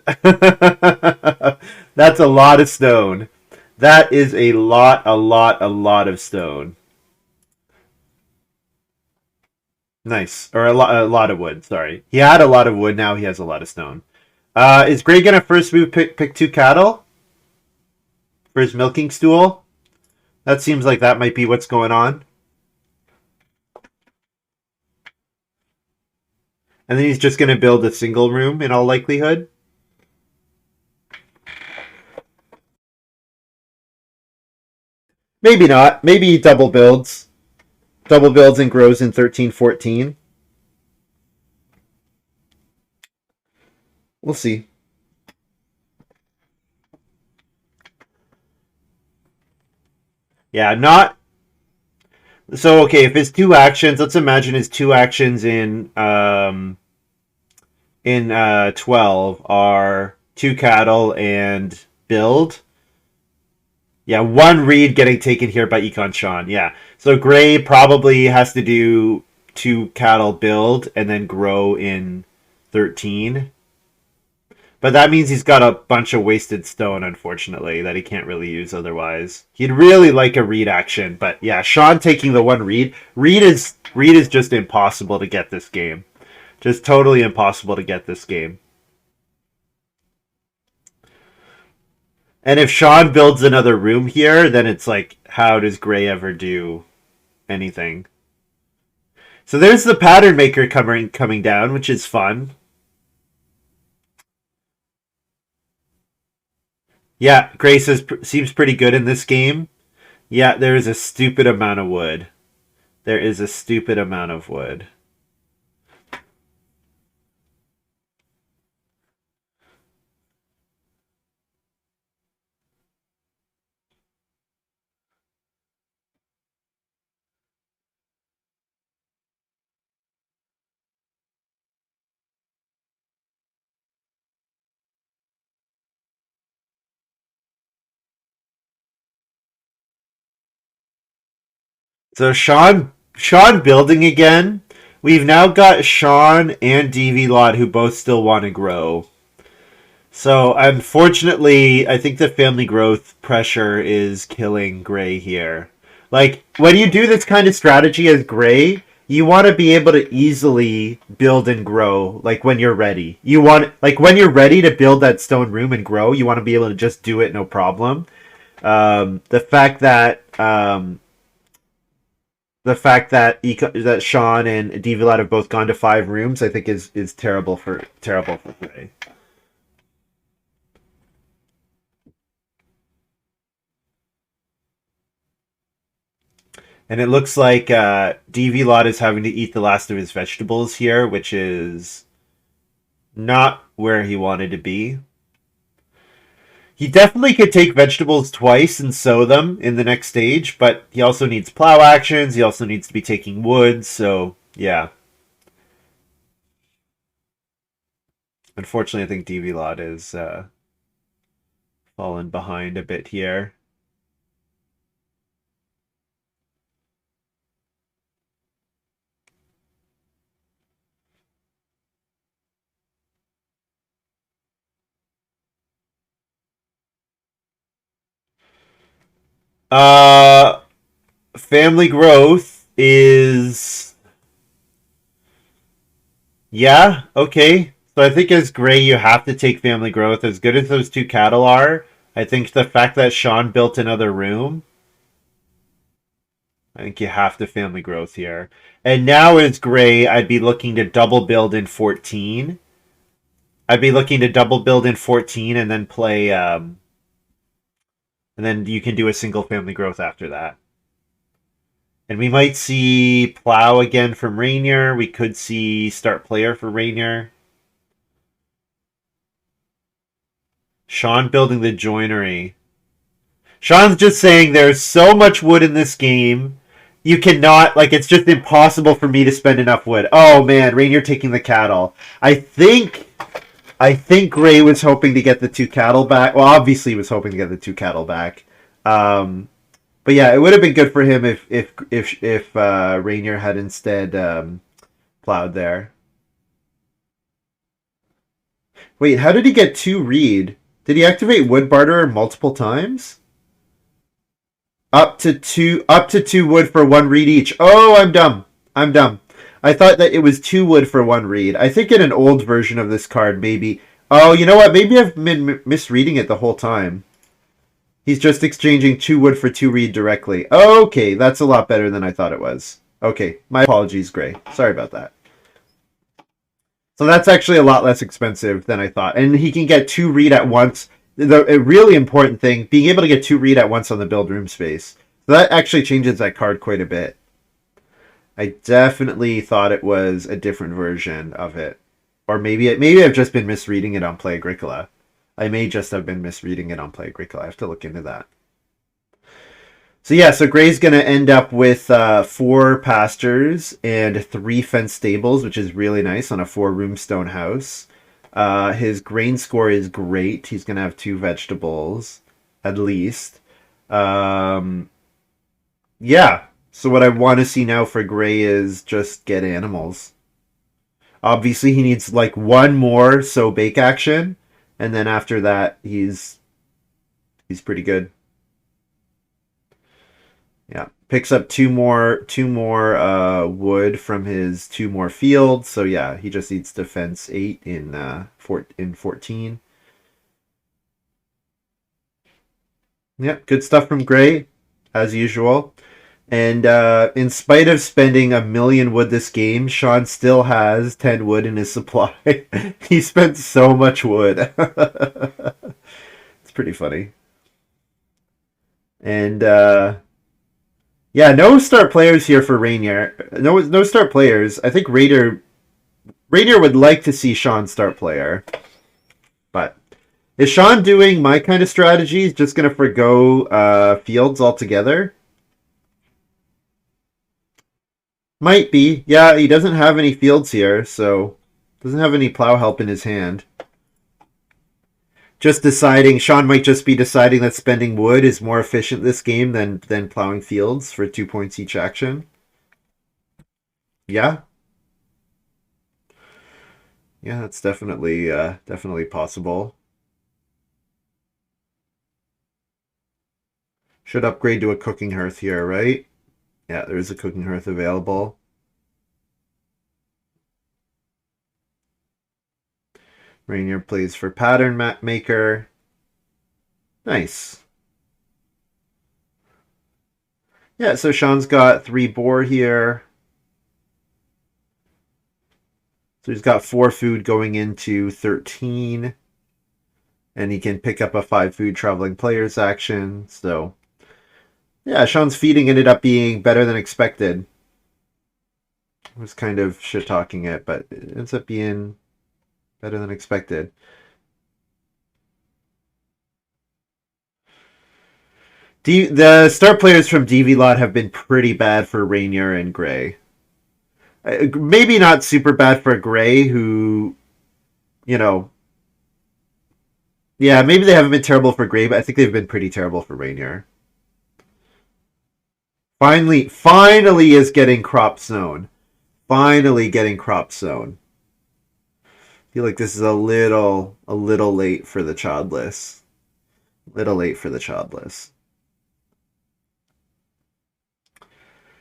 [SPEAKER 1] That's a lot of stone. That is a lot of stone. Nice. Or a lot of wood, sorry. He had a lot of wood, now he has a lot of stone. Is Gray gonna first move pick 2 cattle for his milking stool? That seems like that might be what's going on. And then he's just going to build a single room in all likelihood. Maybe not. Maybe he double builds. Double builds and grows in 13-14. We'll see. Yeah, not so okay, if his two actions, let's imagine his two actions in 12 are two cattle and build. Yeah, one read getting taken here by Econ Sean. Yeah. So Gray probably has to do two cattle build and then grow in 13. But that means he's got a bunch of wasted stone, unfortunately, that he can't really use otherwise. He'd really like a read action, but yeah, Sean taking the one read. Read is just impossible to get this game. Just totally impossible to get this game. And if Sean builds another room here, then it's like, how does Gray ever do anything? So there's the pattern maker coming down, which is fun. Yeah, Gray seems pretty good in this game. Yeah, there is a stupid amount of wood. There is a stupid amount of wood. So Sean building again. We've now got Sean and DV Lot who both still want to grow. So unfortunately, I think the family growth pressure is killing Gray here. Like when you do this kind of strategy as Gray, you want to be able to easily build and grow. Like when you're ready, when you're ready to build that stone room and grow, you want to be able to just do it no problem. The fact that that Sean and Devilat have both gone to 5 rooms, I think is terrible for Gray. And it looks like DV Lot is having to eat the last of his vegetables here, which is not where he wanted to be. He definitely could take vegetables twice and sow them in the next stage, but he also needs plow actions. He also needs to be taking wood, so yeah. Unfortunately, I think DV Lot is fallen behind a bit here. Uh, family growth is yeah, okay. So I think as Gray, you have to take family growth. As good as those two cattle are, I think the fact that Sean built another room, I think you have to family growth here. And now as Gray, I'd be looking to double build in 14. I'd be looking to double build in 14 and then play, and then you can do a single family growth after that. And we might see plow again from Rainier. We could see start player for Rainier. Sean building the joinery. Sean's just saying there's so much wood in this game. You cannot, like, it's just impossible for me to spend enough wood. Oh man, Rainier taking the cattle. I think Gray was hoping to get the two cattle back. Well, obviously he was hoping to get the two cattle back. But yeah, it would have been good for him if Rainier had instead plowed there. Wait, how did he get two reed? Did he activate wood barter multiple times? Up to two wood for one reed each. Oh, I'm dumb. I'm dumb. I thought that it was 2 wood for one reed. I think in an old version of this card, maybe. Oh, you know what? Maybe I've been misreading it the whole time. He's just exchanging 2 wood for 2 reed directly. Okay, that's a lot better than I thought it was. Okay, my apologies, Gray. Sorry about that. So that's actually a lot less expensive than I thought. And he can get 2 read at once. A really important thing, being able to get 2 read at once on the build room space. So that actually changes that card quite a bit. I definitely thought it was a different version of it. Or maybe I've just been misreading it on Play Agricola. I may just have been misreading it on Play Agricola. I have to look into that. So yeah, so Gray's gonna end up with 4 pastures and 3 fenced stables, which is really nice on a 4-room stone house. His grain score is great. He's gonna have 2 vegetables, at least. Um, yeah. So what I want to see now for Gray is just get animals. Obviously, he needs like one more so bake action, and then after that, he's pretty good. Yeah, picks up two more wood from his 2 more fields. So yeah, he just needs to fence 8 in 14. Yep, good stuff from Gray, as usual. And in spite of spending 1,000,000 wood this game, Sean still has 10 wood in his supply. He spent so much wood. It's pretty funny. And yeah, no start players here for Rainier. No start players. I think Rainier would like to see Sean start player. But is Sean doing my kind of strategy? He's just going to forgo fields altogether? Might be. Yeah, he doesn't have any fields here, so doesn't have any plow help in his hand. Just deciding, Sean might just be deciding that spending wood is more efficient this game than plowing fields for 2 points each action. Yeah, yeah, that's definitely possible. Should upgrade to a cooking hearth here, right? Yeah, there is a cooking hearth available. Rainier plays for pattern map maker. Nice. Yeah, so Sean's got 3 boar here. So he's got 4 food going into 13. And he can pick up a 5 food traveling players action. So yeah, Sean's feeding ended up being better than expected. I was kind of shit talking it, but it ends up being better than expected. The start players from DV Lot have been pretty bad for Rainier and Gray. Maybe not super bad for Gray, who, you know, yeah, maybe they haven't been terrible for Gray, but I think they've been pretty terrible for Rainier. Finally is getting crop zone. Finally getting crop zone. I feel like this is a little late for the childless. Little late for the childless.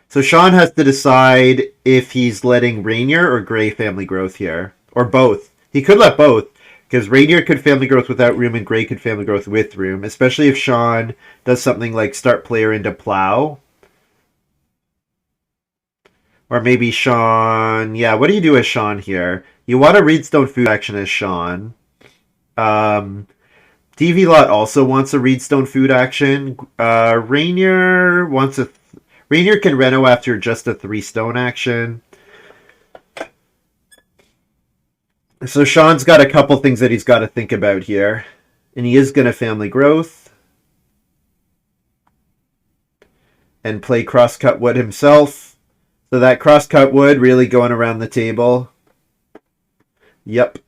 [SPEAKER 1] So Sean has to decide if he's letting Rainier or Gray family growth here. Or both. He could let both. Because Rainier could family growth without room and Gray could family growth with room. Especially if Sean does something like start player into plow. Or maybe Sean... Yeah, what do you do as Sean here? You want a Reedstone food action as Sean. DV Lot also wants a Reedstone food action. Rainier wants a... Rainier can reno after just a 3 stone action. So Sean's got a couple things that he's got to think about here. And he is going to family growth. And play crosscut wood himself. So that crosscut wood really going around the table. Yep.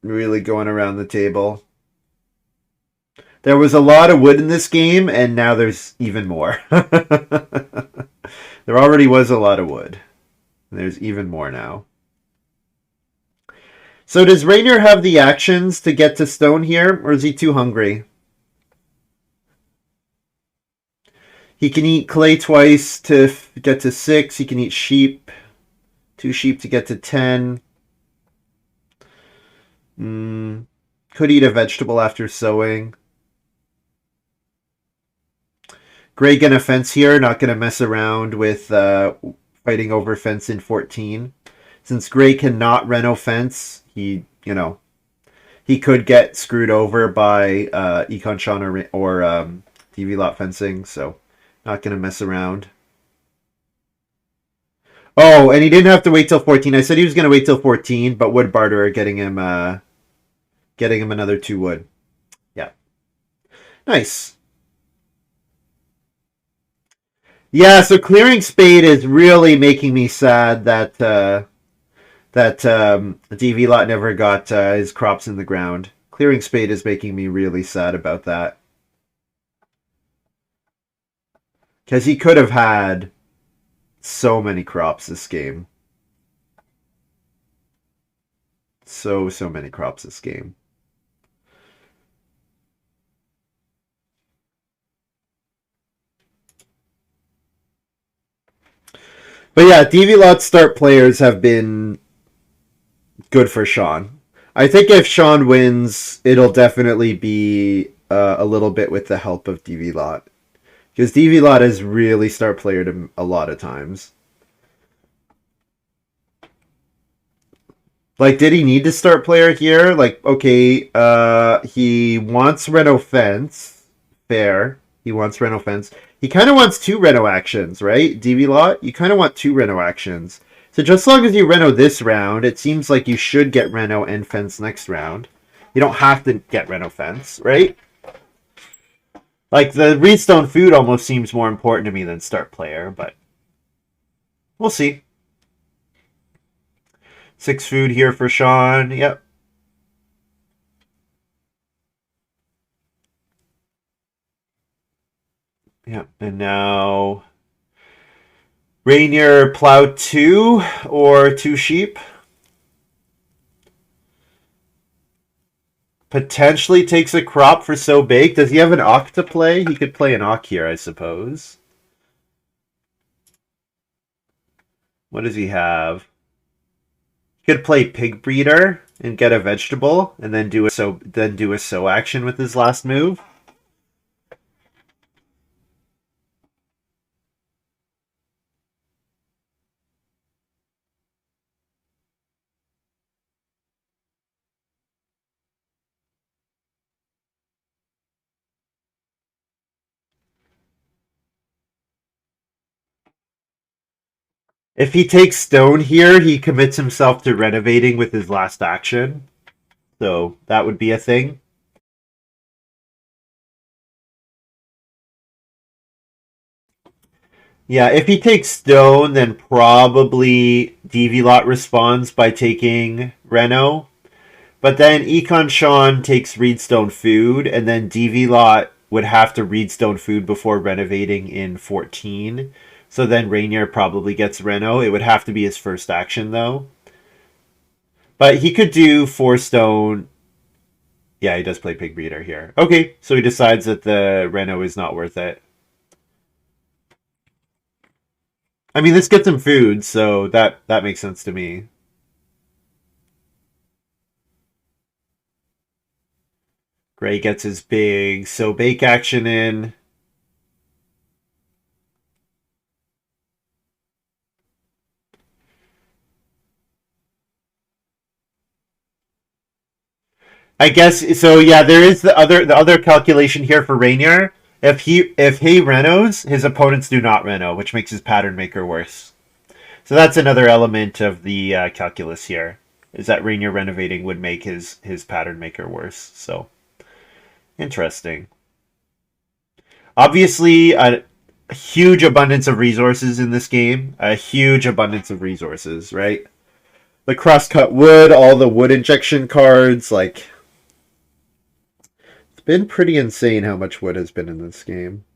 [SPEAKER 1] Really going around the table. There was a lot of wood in this game, and now there's even more. There already was a lot of wood. There's even more now. So does Rainier have the actions to get to stone here, or is he too hungry? He can eat clay twice to get to 6. He can eat sheep. 2 sheep to get to 10. Could eat a vegetable after sowing. Gray gonna fence here, not gonna mess around with fighting over fence in 14. Since Gray cannot reno fence, he could get screwed over by Econ Sean or DV Lot fencing, so not gonna mess around. Oh, and he didn't have to wait till 14. I said he was gonna wait till 14, but Wood Barterer getting him another 2 wood. Yeah. Nice. Yeah, so clearing spade is really making me sad that DV Lot never got his crops in the ground. Clearing spade is making me really sad about that because he could have had so many crops this game. So many crops this game. But yeah, DV Lot start players have been good for Sean. I think if Sean wins, it'll definitely be a little bit with the help of DV Lot. Because DV Lot has really star playered him a lot of times. Like, did he need to start player here? Like, okay, he wants Reno Fence. Fair. He wants Reno Fence. He kind of wants two Reno actions, right? DV Lot? You kind of want two Reno actions. So just as long as you Reno this round, it seems like you should get Reno and Fence next round. You don't have to get Reno Fence, right? Like, the Reedstone Food almost seems more important to me than start player, but we'll see. 6 food here for Sean. Yep. Yep. And now Rainier plow 2 or 2 sheep. Potentially takes a crop for so big. Does he have an Ock to play? He could play an Ock here, I suppose. What does he have? He could play Pig Breeder and get a vegetable, and then do a sow action with his last move. If he takes stone here, he commits himself to renovating with his last action. So that would be a thing. Yeah, if he takes stone, then probably DV Lot responds by taking Reno. But then Econ Sean takes Reedstone Food, and then DV Lot would have to Reedstone Food before renovating in 14. So then Rainier probably gets Reno. It would have to be his first action, though. But he could do 4 stone. Yeah, he does play Pig Breeder here. Okay, so he decides that the Reno is not worth it. I mean, this gets him food, so that makes sense to me. Gray gets his big so bake action in. I guess so. Yeah, there is the other calculation here for Rainier. If he renos, his opponents do not reno, which makes his pattern maker worse. So that's another element of the calculus here. Is that Rainier renovating would make his pattern maker worse. So interesting. Obviously, a huge abundance of resources in this game. A huge abundance of resources, right? The crosscut wood, all the wood injection cards, like it's been pretty insane how much wood has been in this game.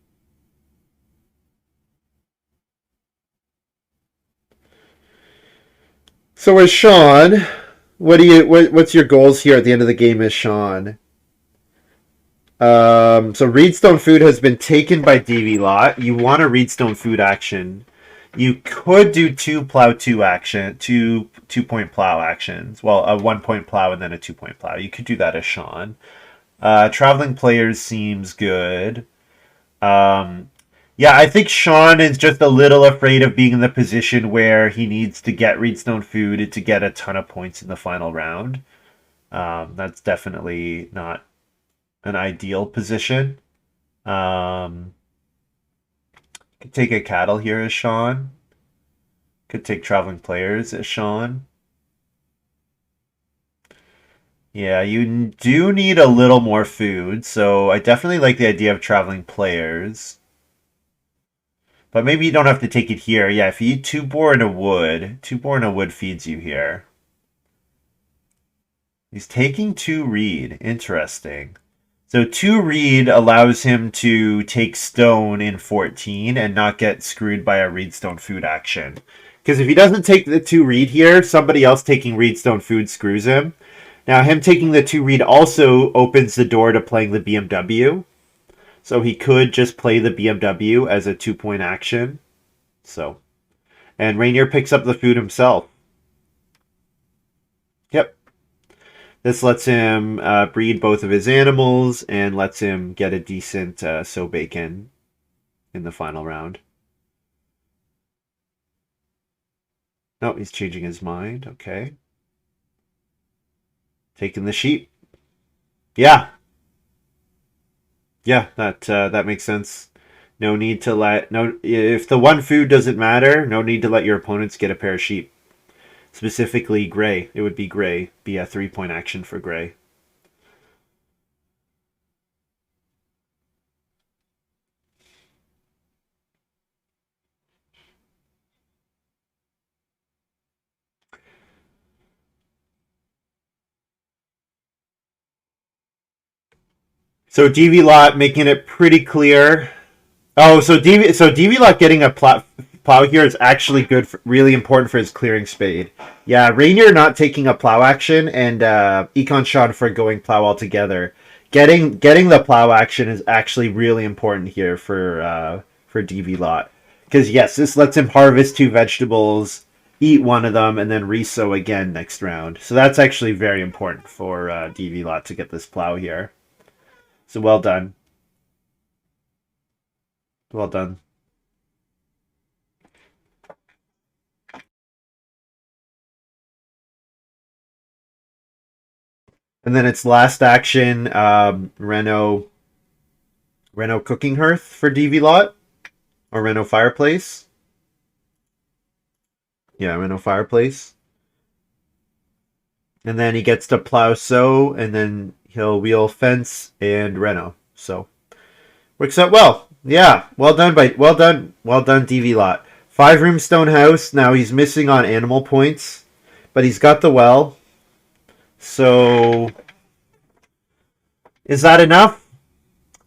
[SPEAKER 1] So as Sean, what's your goals here at the end of the game as Sean? So Reedstone Food has been taken by DV Lot. You want a Reedstone Food action. You could do 2 point plow actions. Well, a 1 point plow and then a 2 point plow. You could do that as Sean. Traveling players seems good. Um, yeah, I think Sean is just a little afraid of being in the position where he needs to get Reedstone Food to get a ton of points in the final round. That's definitely not an ideal position. Um, could take a cattle here as Sean. Could take traveling players as Sean. Yeah, you do need a little more food, so I definitely like the idea of traveling players. But maybe you don't have to take it here. Yeah, if you eat 2 boar and a wood, 2 boar and a wood feeds you here. He's taking 2 reed. Interesting. So 2 reed allows him to take stone in 14 and not get screwed by a reedstone food action. Because if he doesn't take the 2 reed here, somebody else taking reedstone food screws him. Now him taking the 2 reed also opens the door to playing the BMW. So he could just play the BMW as a 2-point action. So, and Rainier picks up the food himself. Yep. This lets him breed both of his animals and lets him get a decent sow bacon in the final round. No, he's changing his mind. Okay. Taking the sheep. Yeah. Yeah, that makes sense. No need to let if the one food doesn't matter, no need to let your opponents get a pair of sheep. Specifically gray. It would be gray. Be a 3-point action for gray. So DV Lot making it pretty clear. Oh, so DV Lot getting a plow here is actually good, really important for his clearing spade. Yeah, Rainier not taking a plow action and Econ Sean for going plow altogether. Getting the plow action is actually really important here for DV Lot, because yes, this lets him harvest 2 vegetables, eat one of them, and then resow again next round. So that's actually very important for DV Lot to get this plow here. So well done. Well done. And then its last action, Renault cooking hearth for DV Lot, or Renault fireplace. Yeah, Renault fireplace. And then he gets to plow sow, and then he'll wheel fence and Renault. So works out well. Yeah, well done DV Lot. 5-room stone house. Now he's missing on animal points, but he's got the well. So is that enough?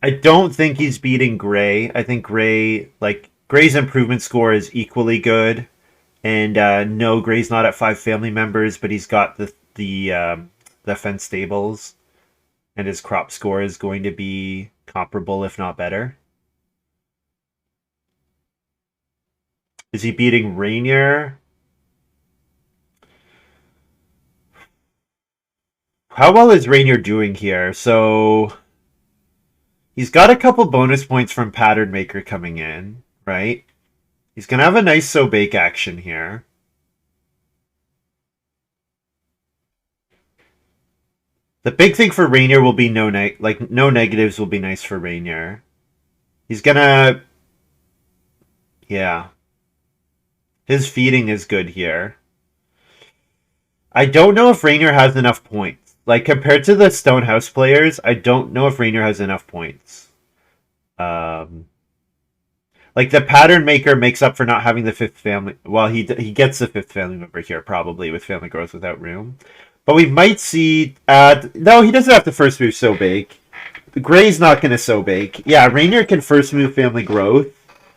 [SPEAKER 1] I don't think he's beating Gray. I think Gray's improvement score is equally good, and no, Gray's not at 5 family members, but he's got the fence stables, and his crop score is going to be comparable, if not better. Is he beating Rainier? How well is Rainier doing here? So he's got a couple bonus points from Pattern Maker coming in, right? He's gonna have a nice sow bake action here. The big thing for Rainier will be no negatives will be nice for Rainier. He's gonna, yeah. His feeding is good here. I don't know if Rainier has enough points. Like, compared to the Stonehouse players, I don't know if Rainier has enough points. Like, the Pattern Maker makes up for not having the 5th family. Well, he gets the 5th family member here, probably, with Family Growth Without Room. But we might see... no, he doesn't have to first move Sow Bake. Gray's not going to Sow Bake. Yeah, Rainier can first move Family Growth,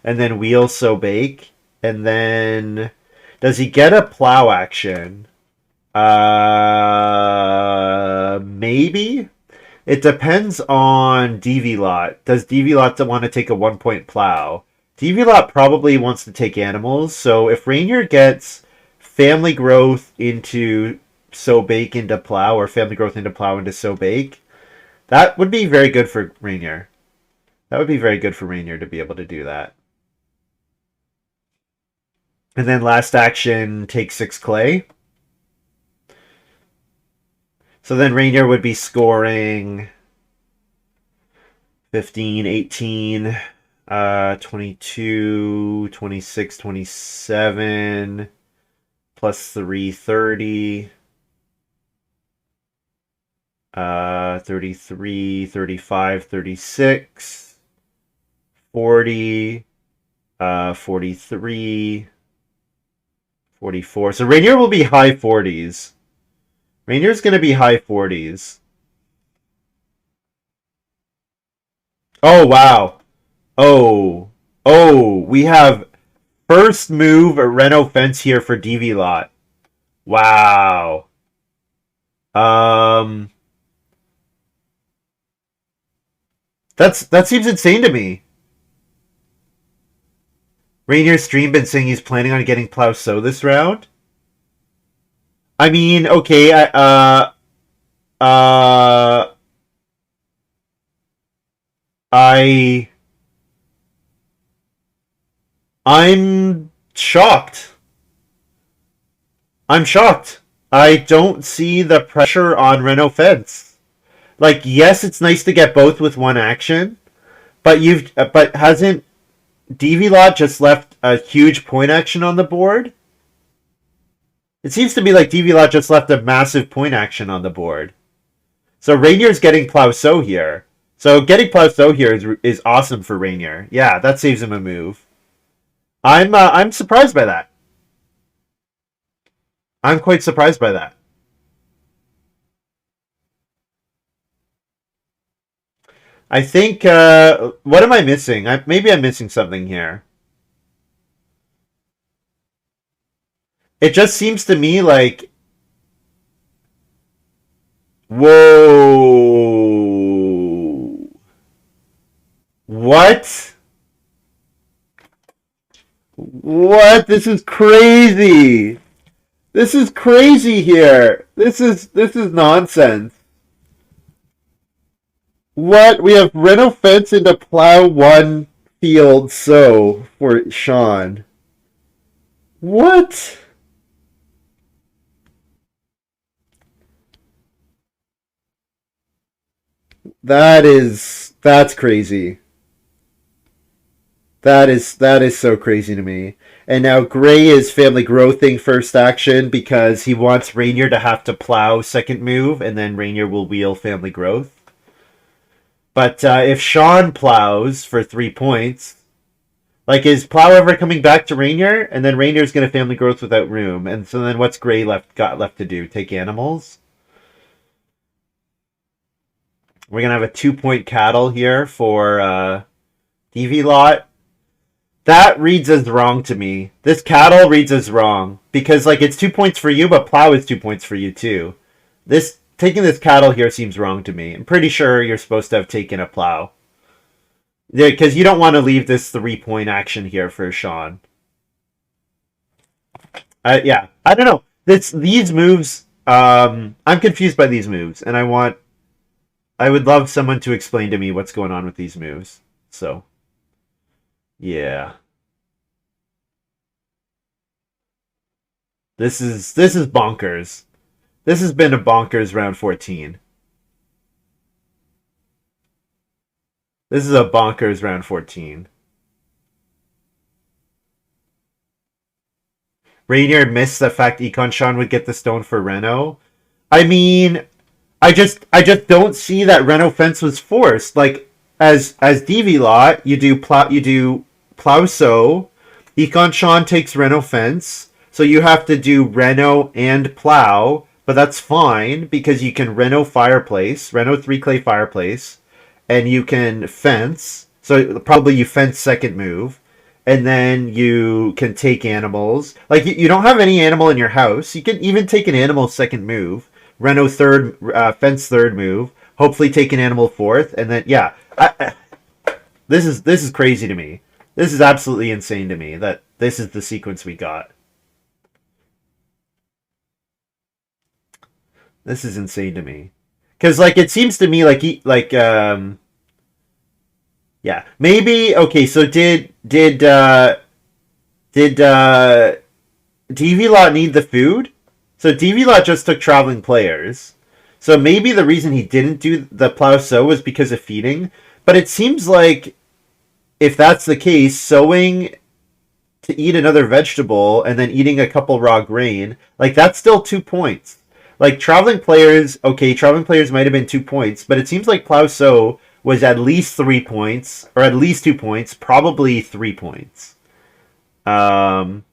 [SPEAKER 1] and then wheel Sow Bake. And then... Does he get a plow action? Maybe? It depends on DV Lot. Does DV Lot want to take a 1-point plow? DV Lot probably wants to take animals, so if Rainier gets Family Growth into Sow Bake into plow, or Family Growth into plow into Sow Bake, that would be very good for Rainier. That would be very good for Rainier to be able to do that. And then last action, take 6 clay. So then Rainier would be scoring 15, 18, 22, 26, 27, plus 3, 30, 33, 35, 36, 40, 43, 44. So Rainier will be high 40s. Rainier's going to be high 40s. Oh, wow. Oh. Oh, we have first move a Reno fence here for DV lot. Wow. Um, that seems insane to me. Rainier's stream been saying he's planning on getting Plow So this round. I mean, okay, uh, I, I'm shocked. I'm shocked. I don't see the pressure on Renault Fence. Like, yes, it's nice to get both with one action, but hasn't DV Lot just left a huge point action on the board? It seems to me like DV Lot just left a massive point action on the board. So Rainier's getting Plow So here. So getting Plow So here is awesome for Rainier. Yeah, that saves him a move. I'm surprised by that. I'm quite surprised by that. I think what am I missing? Maybe I'm missing something here. It just seems to me like whoa. What? What? This is crazy. This is crazy here. This is nonsense. What? We have Reno fence into plow one field so for Sean. What? That's crazy. That is so crazy to me. And now Gray is family growthing first action because he wants Rainier to have to plow second move, and then Rainier will wheel family growth. But if Sean plows for 3 points, like is Plow ever coming back to Rainier? And then Rainier's gonna family growth without room. And so then what's Gray got left to do? Take animals? We're gonna have a 2 point cattle here for DV lot. That reads as wrong to me. This cattle reads as wrong because like it's 2 points for you, but Plow is 2 points for you too. This taking this cattle here seems wrong to me. I'm pretty sure you're supposed to have taken a Plow. Yeah, because you don't want to leave this 3 point action here for Sean. Yeah, I don't know. These moves. I'm confused by these moves, and I would love someone to explain to me what's going on with these moves. So, yeah, this is bonkers. This has been a bonkers round 14. This is a bonkers round 14. Rainier missed the fact Econ Sean would get the stone for Reno. I mean, I just don't see that Reno fence was forced. Like as DV lot, you do plow so. Econ Sean takes Reno fence, so you have to do Reno and plow, but that's fine because you can Reno fireplace, Reno 3 clay fireplace, and you can fence. So probably you fence second move, and then you can take animals. Like you don't have any animal in your house. You can even take an animal second move. Reno third fence third move. Hopefully take an animal fourth, and then yeah. This is crazy to me. This is absolutely insane to me that this is the sequence we got. This is insane to me. Because like it seems to me like yeah, maybe okay, so did DV Lot need the food? So DV Lot just took traveling players. So maybe the reason he didn't do the plow sow was because of feeding. But it seems like if that's the case, sowing to eat another vegetable and then eating a couple raw grain, like that's still 2 points. Like traveling players might have been 2 points, but it seems like plow sow was at least 3 points, or at least 2 points, probably 3 points. Um,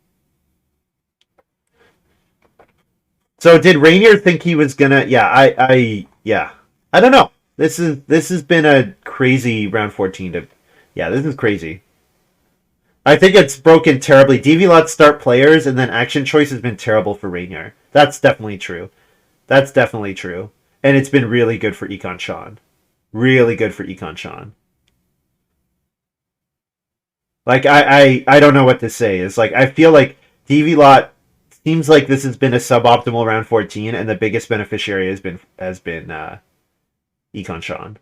[SPEAKER 1] so did Rainier think he was gonna? Yeah, yeah. I don't know. This has been a crazy round 14 to. Yeah, this is crazy. I think it's broken terribly. DV start players and then action choice has been terrible for Rainier. That's definitely true. That's definitely true. And it's been really good for Econ Sean. Really good for Econ Sean. Like I don't know what to say. It's like I feel like DV seems like this has been a suboptimal round 14 and the biggest beneficiary has been Econ Sean.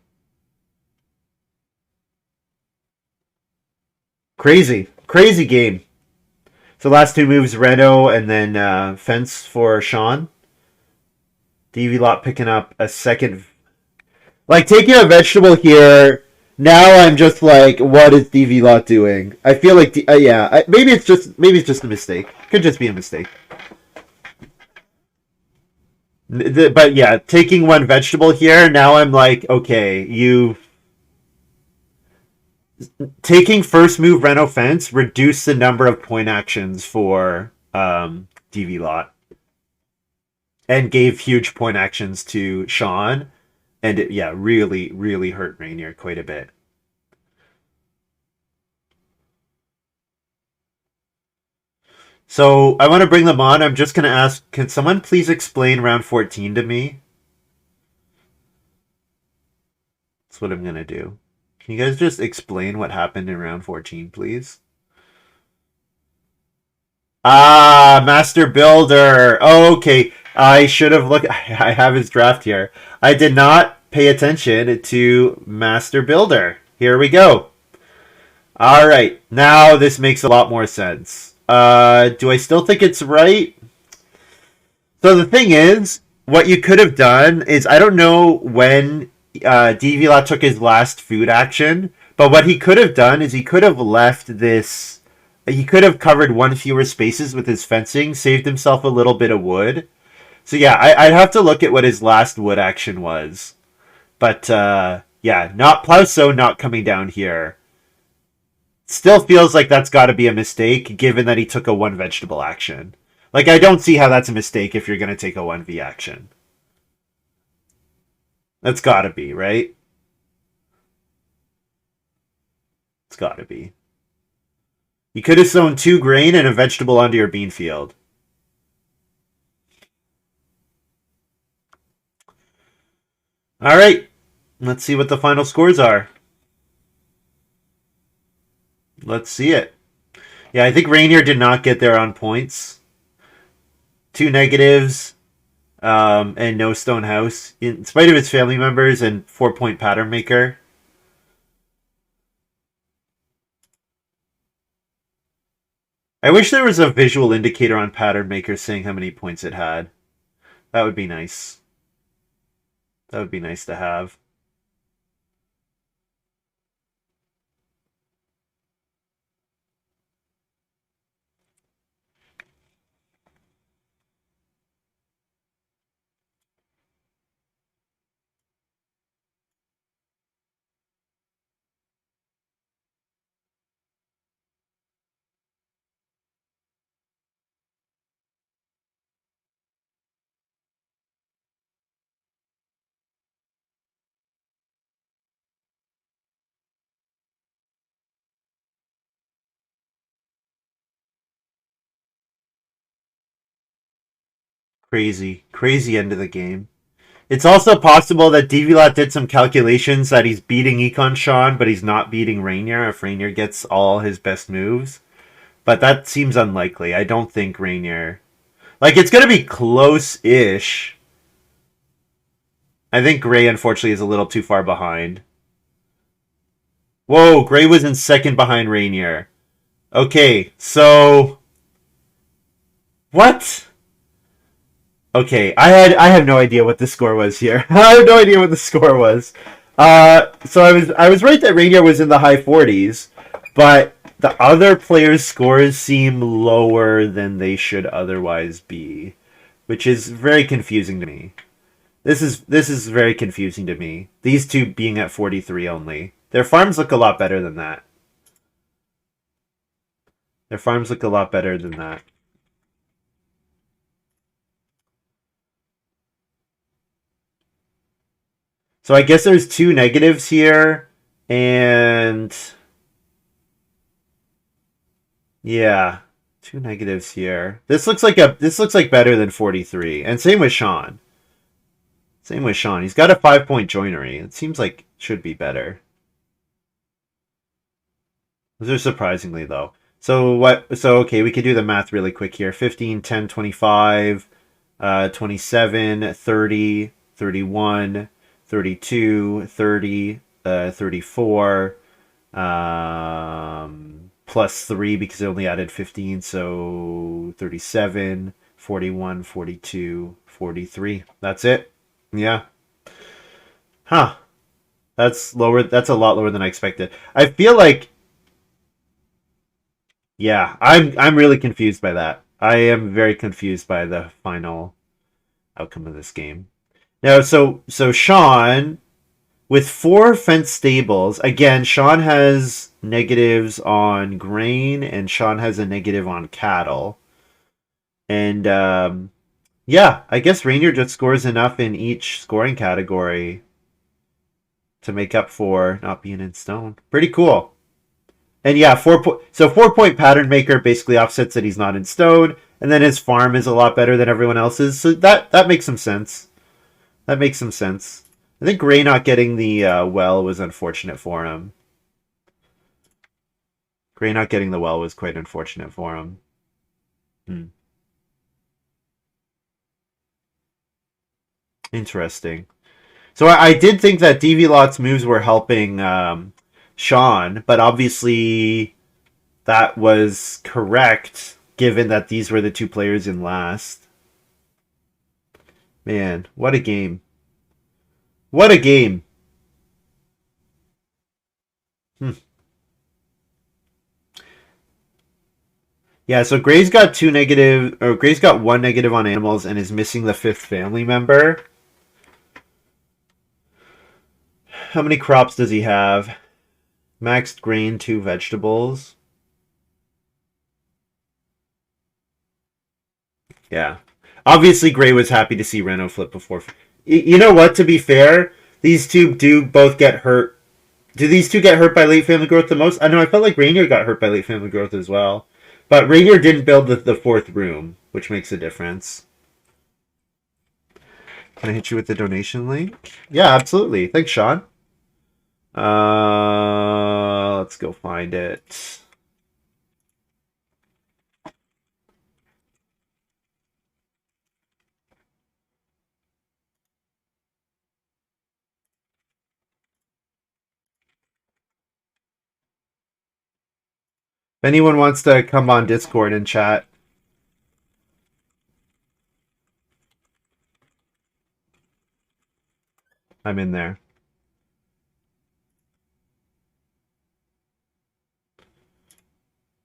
[SPEAKER 1] Crazy. Crazy game. So last two moves Reno and then fence for Sean. DV picking up a second. Like taking a vegetable here. Now I'm just like, what is DV doing? I feel like, yeah, maybe it's just a mistake. Could just be a mistake. But yeah, taking one vegetable here. Now I'm like, okay, you taking first move Reno fence reduce the number of point actions for DV and gave huge point actions to Sean, and it yeah really hurt Rainier quite a bit. So I want to bring them on. I'm just gonna ask, can someone please explain round 14 to me? That's what I'm gonna do. Can you guys just explain what happened in round 14, please? Ah, Master Builder. Oh, okay. I should have looked. I have his draft here. I did not pay attention to Master Builder. Here we go. All right. Now this makes a lot more sense. Do I still think it's right? So the thing is, what you could have done is I don't know when Divila took his last food action, but what he could have done is he could have left this. He could have covered one fewer spaces with his fencing, saved himself a little bit of wood. So yeah, I'd have to look at what his last wood action was. But yeah, not Plauso not coming down here. Still feels like that's got to be a mistake, given that he took a one vegetable action. Like, I don't see how that's a mistake if you're going to take a 1v action. That's got to be, right? It's got to be. You could have sown 2 grain and a vegetable onto your bean field. All right. Let's see what the final scores are. Let's see it. Yeah, I think Rainier did not get there on points. 2 negatives and no stone house, in spite of his family members and 4-point pattern maker. I wish there was a visual indicator on pattern maker saying how many points it had. That would be nice. That would be nice to have. Crazy. Crazy end of the game. It's also possible that Devilat did some calculations that he's beating Econ Sean, but he's not beating Rainier if Rainier gets all his best moves. But that seems unlikely. I don't think Rainier... Like, it's going to be close-ish. I think Gray, unfortunately, is a little too far behind. Whoa, Gray was in second behind Rainier. Okay, so... What? Okay, I have no idea what the score was here. I have no idea what the score was. So I was right that Rainier was in the high 40s, but the other players' scores seem lower than they should otherwise be, which is very confusing to me. This is very confusing to me. These two being at 43 only. Their farms look a lot better than that. Their farms look a lot better than that. So I guess there's 2 negatives here, and yeah, 2 negatives here. This looks like better than 43, and same with Sean. Same with Sean. He's got a 5-point joinery. It seems like it should be better. Those are surprisingly low. So what? So okay, we could do the math really quick here. 15, 10, 25, 27, 30, 31, 32, 30, 34, plus 3 because they only added 15, so 37, 41, 42, 43. That's it. Yeah. Huh. That's lower. That's a lot lower than I expected. I feel like, yeah, I'm really confused by that. I am very confused by the final outcome of this game. Now, so Sean with 4 fence stables. Again, Sean has negatives on grain, and Sean has a negative on cattle. And yeah, I guess Rainier just scores enough in each scoring category to make up for not being in stone. Pretty cool. And yeah, 4-point pattern maker basically offsets that he's not in stone, and then his farm is a lot better than everyone else's. So that makes some sense. That makes some sense. I think Gray not getting the well was unfortunate for him. Gray not getting the well was quite unfortunate for him. Interesting. So I did think that DV Lot's moves were helping Sean, but obviously that was correct given that these were the 2 players in last. Man, what a game. What a game. Yeah, so Gray's got 2 negative, or Gray's got 1 negative on animals and is missing the 5th family member. How many crops does he have? Maxed grain, 2 vegetables. Yeah. Obviously, Gray was happy to see Reno flip before. You know what? To be fair, these 2 do both get hurt. Do these 2 get hurt by late family growth the most? I know I felt like Rainier got hurt by late family growth as well. But Rainier didn't build the 4th room, which makes a difference. Can I hit you with the donation link? Yeah, absolutely. Thanks, Sean. Let's go find it. If anyone wants to come on Discord and chat, I'm in there.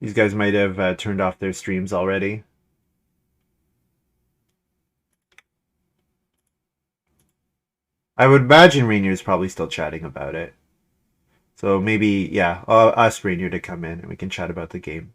[SPEAKER 1] These guys might have turned off their streams already. I would imagine Rainier's probably still chatting about it. So maybe, yeah, I'll ask Rainier to come in and we can chat about the game.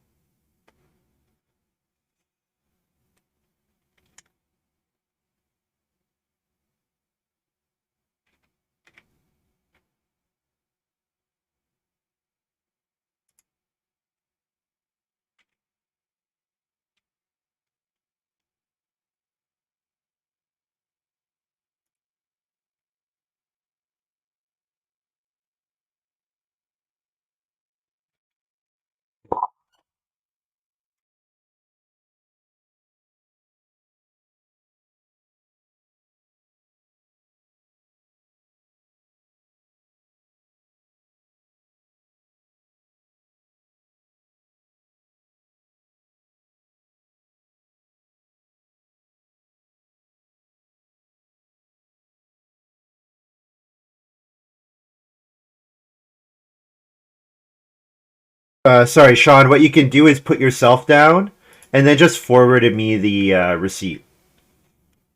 [SPEAKER 1] Sorry, Sean, what you can do is put yourself down and then just forwarded me the receipt.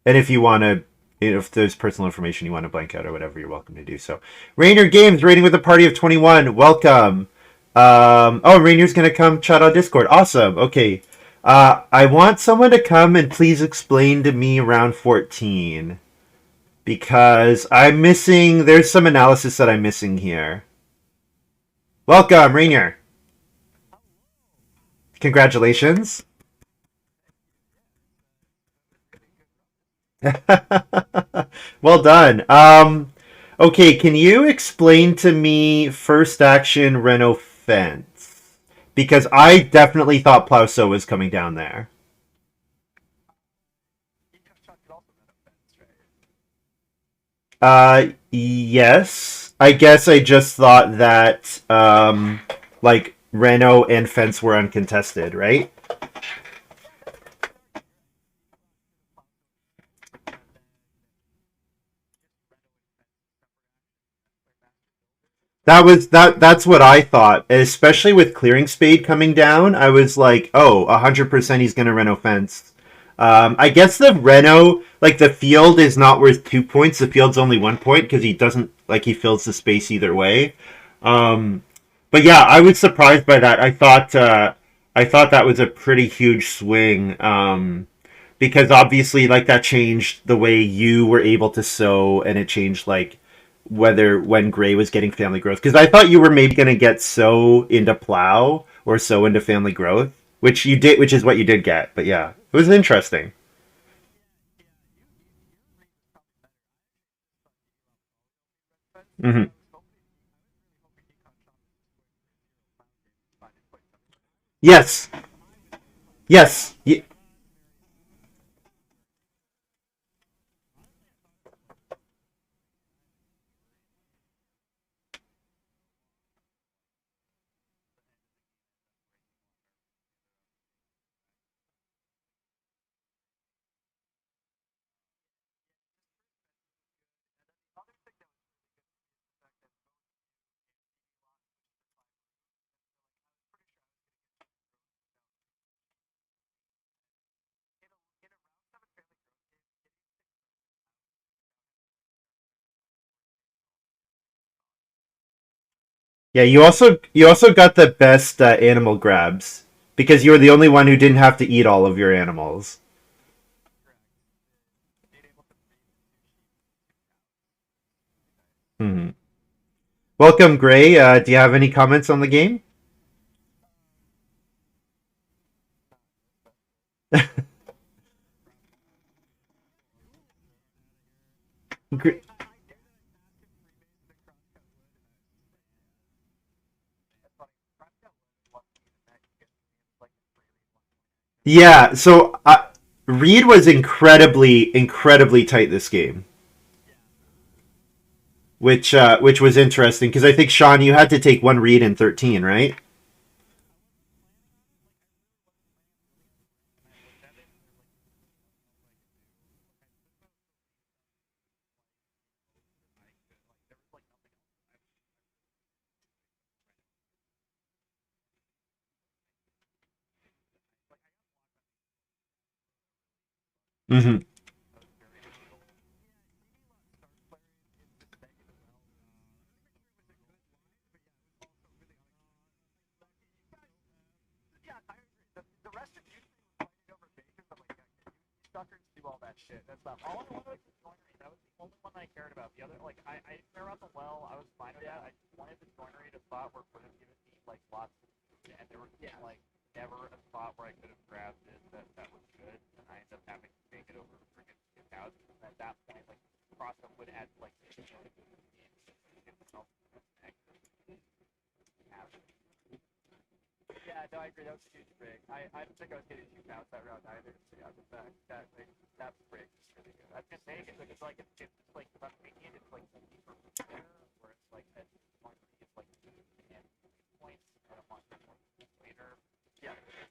[SPEAKER 1] And if you want to, if there's personal information you want to blank out or whatever, you're welcome to do so. Rainier Games, rating with a party of 21. Welcome. Oh, Rainier's gonna come chat on Discord. Awesome. Okay. I want someone to come and please explain to me round 14 because I'm missing. There's some analysis that I'm missing here. Welcome, Rainier. Congratulations. Well done. Okay, can you explain to me first action Renault fence? Because I definitely thought Plauso was coming down there. Yes. I guess I just thought that like Renault and fence were uncontested, right? That's what I thought. Especially with clearing spade coming down, I was like, oh, 100% he's gonna Renault fence. I guess the Renault, like the field is not worth 2 points. The field's only 1 point because he doesn't like he fills the space either way. Um, but yeah, I was surprised by that. I thought that was a pretty huge swing. Because obviously like that changed the way you were able to sow and it changed like whether when Gray was getting family growth because I thought you were maybe going to get so into plow or so into family growth which you did which is what you did get but yeah it was interesting. Hmm. Yes, yes. Yeah, you also got the best animal grabs because you were the only one who didn't have to eat all of your animals. Hmm. Welcome, Gray. Do you have any comments on the game? Gr- Yeah, so Reed was incredibly tight this game, which was interesting because I think Sean, you had to take one Reed in 13, right? Hmm.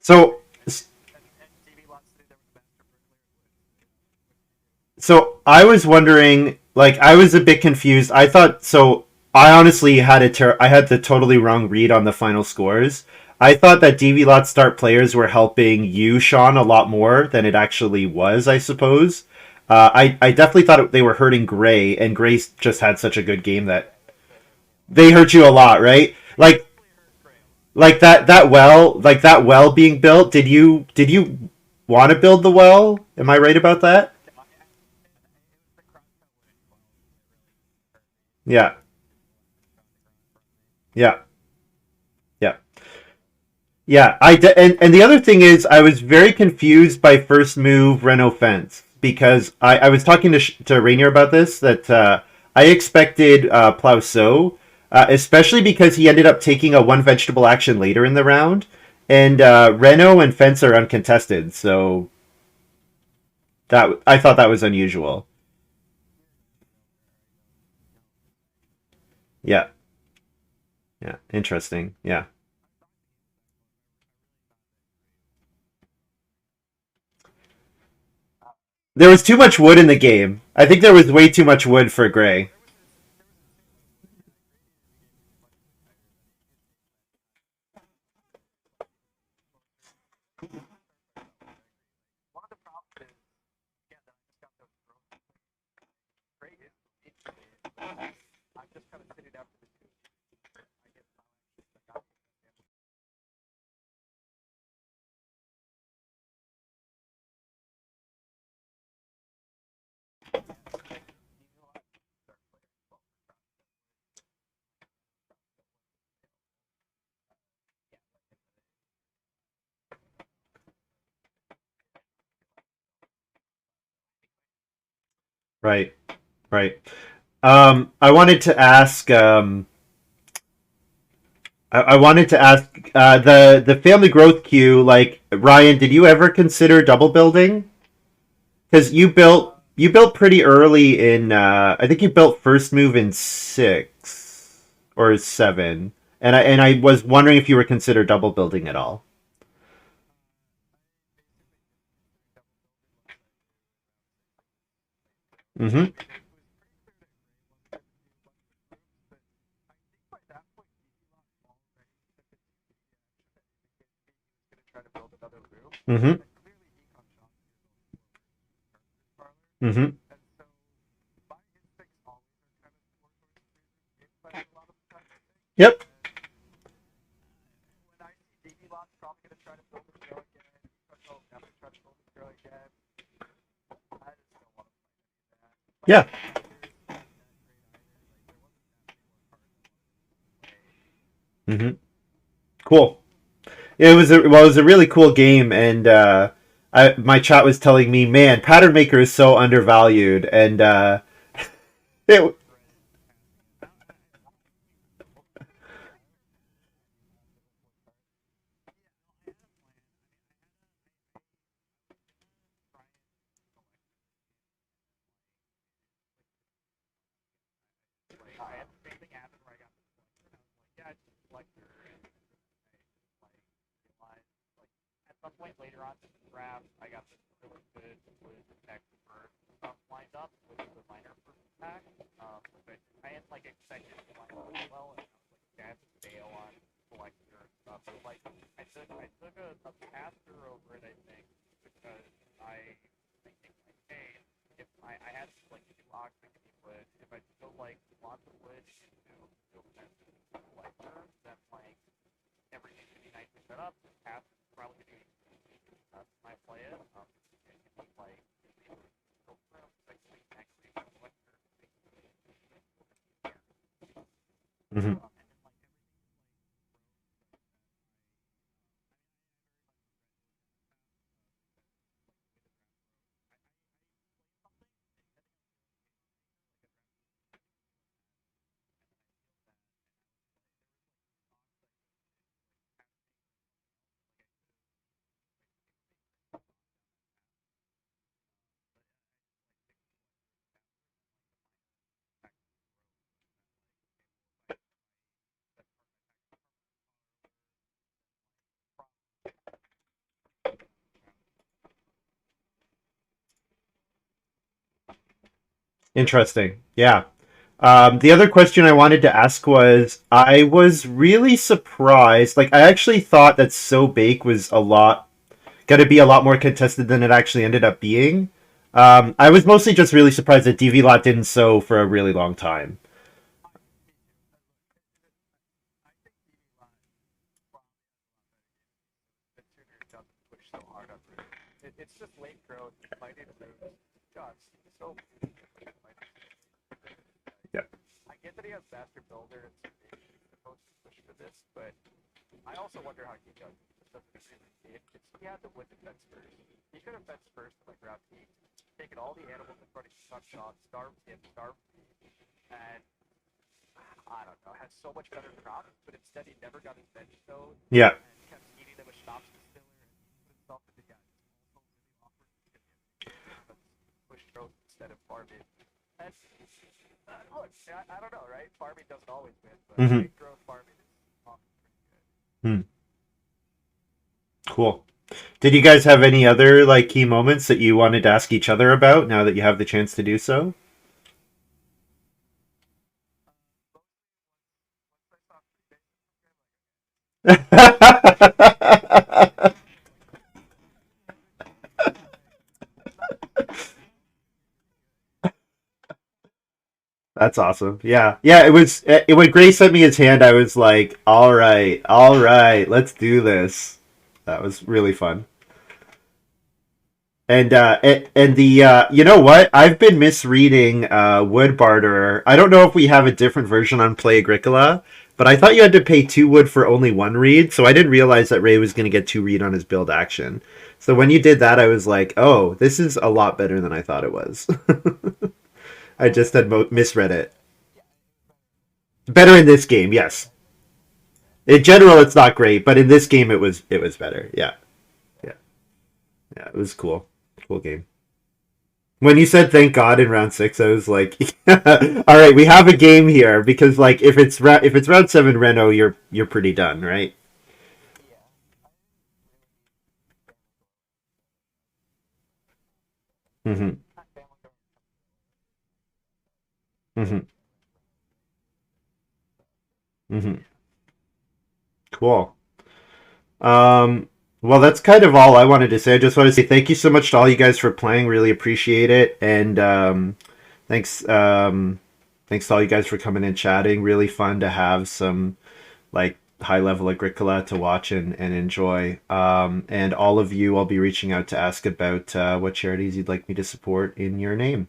[SPEAKER 1] So so I was wondering, like, I was a bit confused. I thought so. I honestly had I had the totally wrong read on the final scores. I thought that DV Lot start players were helping you, Sean, a lot more than it actually was. I suppose. I definitely thought they were hurting Gray, and Gray's just had such a good game that they hurt you a lot, right? Like Like that well being built. Did you want to build the well? Am I right about that? Yeah, yeah, yeah, yeah. And the other thing is, I was very confused by first move Renault fence because I was talking to Rainier about this that I expected Plauceau, especially because he ended up taking a one vegetable action later in the round, and Renault and fence are uncontested, so that I thought that was unusual. Yeah, yeah, interesting. Yeah. There was too much wood in the game. I think there was way too much wood for gray. Right, right. I wanted to ask. I wanted to ask the family growth queue. Like Ryan, did you ever consider double building? Because you built pretty early in. I think you built first move in 6 or 7, and I was wondering if you were consider double building at all. Mm-hmm. Mm-hmm. Mm-hmm. Yep. Yeah. Mm-hmm. Cool. It was a really cool game, and my chat was telling me, man, Pattern Maker is so undervalued, and it, Mhm. Interesting. Yeah. The other question I wanted to ask was, I was really surprised. Like, I actually thought that So Bake was going to be a lot more contested than it actually ended up being. I was mostly just really surprised that DV Lot didn't so for a really long time.
[SPEAKER 2] It's just late growth. Mighty moves. God, so
[SPEAKER 1] Yep.
[SPEAKER 2] I get that he has Master Builder and some maybe he's supposed to push for this, but I also wonder how he does. He just doesn't really see it. He had the wood defense first. He could have fenced first like round 8, taken all the animals in front of him, got shot, starved him, starved me, and I don't know, had so much better crops, but instead he never got his bench stone
[SPEAKER 1] Yeah.
[SPEAKER 2] and kept eating them with Stops Distiller and put himself into guys. Also really awkward push growth instead of farming. And look, I don't know, right? Farming doesn't always win, but
[SPEAKER 1] Mm-hmm.
[SPEAKER 2] late growth farming is often pretty good.
[SPEAKER 1] Hmm. Cool. Did you guys have any other like key moments that you wanted to ask each other about now that you have the chance to do so? That's awesome. Yeah. Yeah, when Gray sent me his hand, I was like, all right, let's do this. That was really fun. And the you know what? I've been misreading Wood Barterer. I don't know if we have a different version on Play Agricola, but I thought you had to pay 2 wood for only 1 read, so I didn't realize that Ray was going to get 2 read on his build action. So when you did that, I was like, oh, this is a lot better than I thought it was. I just had misread it. Better in this game, yes. In general, it's not great, but in this game, it was better. Yeah, yeah, yeah. It was cool, cool game. When you said thank God in round 6, I was like, all right, we have a game here because like if it's round 7 Reno, you're pretty done, right?
[SPEAKER 2] Yeah.
[SPEAKER 1] Mm-hmm. Mm-hmm. Mm-hmm. Cool. Um, well, that's kind of all I wanted to say. I just want to say thank you so much to all you guys for playing. Really appreciate it, and thanks thanks to all you guys for coming and chatting. Really fun to have some like high level Agricola to watch and enjoy. And all of you, I'll be reaching out to ask about what charities you'd like me to support in your name.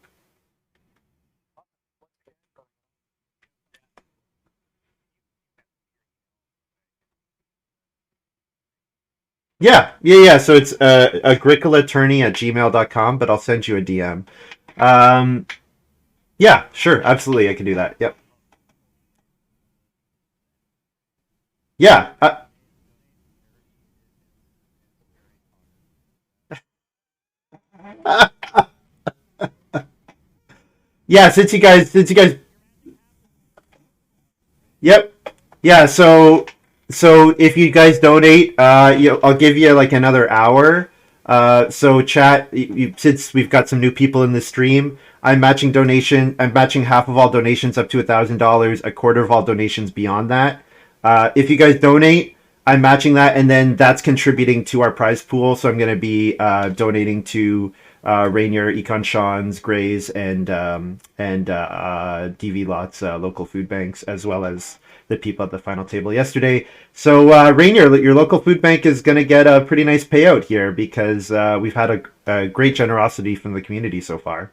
[SPEAKER 1] Yeah, yeah, yeah. So it's agricolattorney at gmail.com, but I'll send you a DM. Um, yeah, sure, absolutely, I can do that. Yep. Yeah. Yeah, since you guys yep. Yeah, so if you guys donate, I'll give you like another hour. So chat, since we've got some new people in the stream, I'm matching half of all donations up to $1,000, a quarter of all donations beyond that. If you guys donate, I'm matching that, and then that's contributing to our prize pool. So I'm going to be donating to Rainier, Econ Sean's, Gray's, and DV Lot's local food banks, as well as the people at the final table yesterday. So Rainier, your local food bank is going to get a pretty nice payout here because we've had a great generosity from the community so far.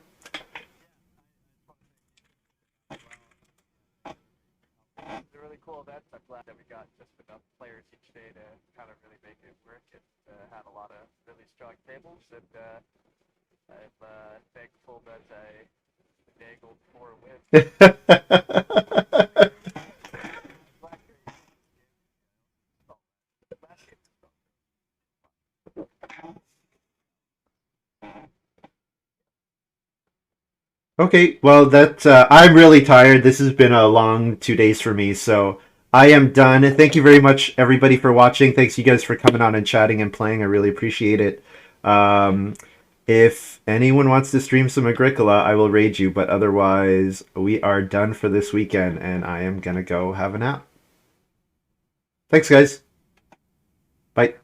[SPEAKER 2] It's a really cool event. I'm glad that we got just enough players each day to kind of really make it work. It had a lot of really strong tables, and I'm thankful that I finagled 4 wins.
[SPEAKER 1] Okay, well that I'm really tired. This has been a long 2 days for me, so I am done. Thank you very much, everybody, for watching. Thanks you guys for coming on and chatting and playing. I really appreciate it. Um, if anyone wants to stream some Agricola, I will raid you, but otherwise, we are done for this weekend, and I am gonna go have a nap. Thanks, guys. Bye.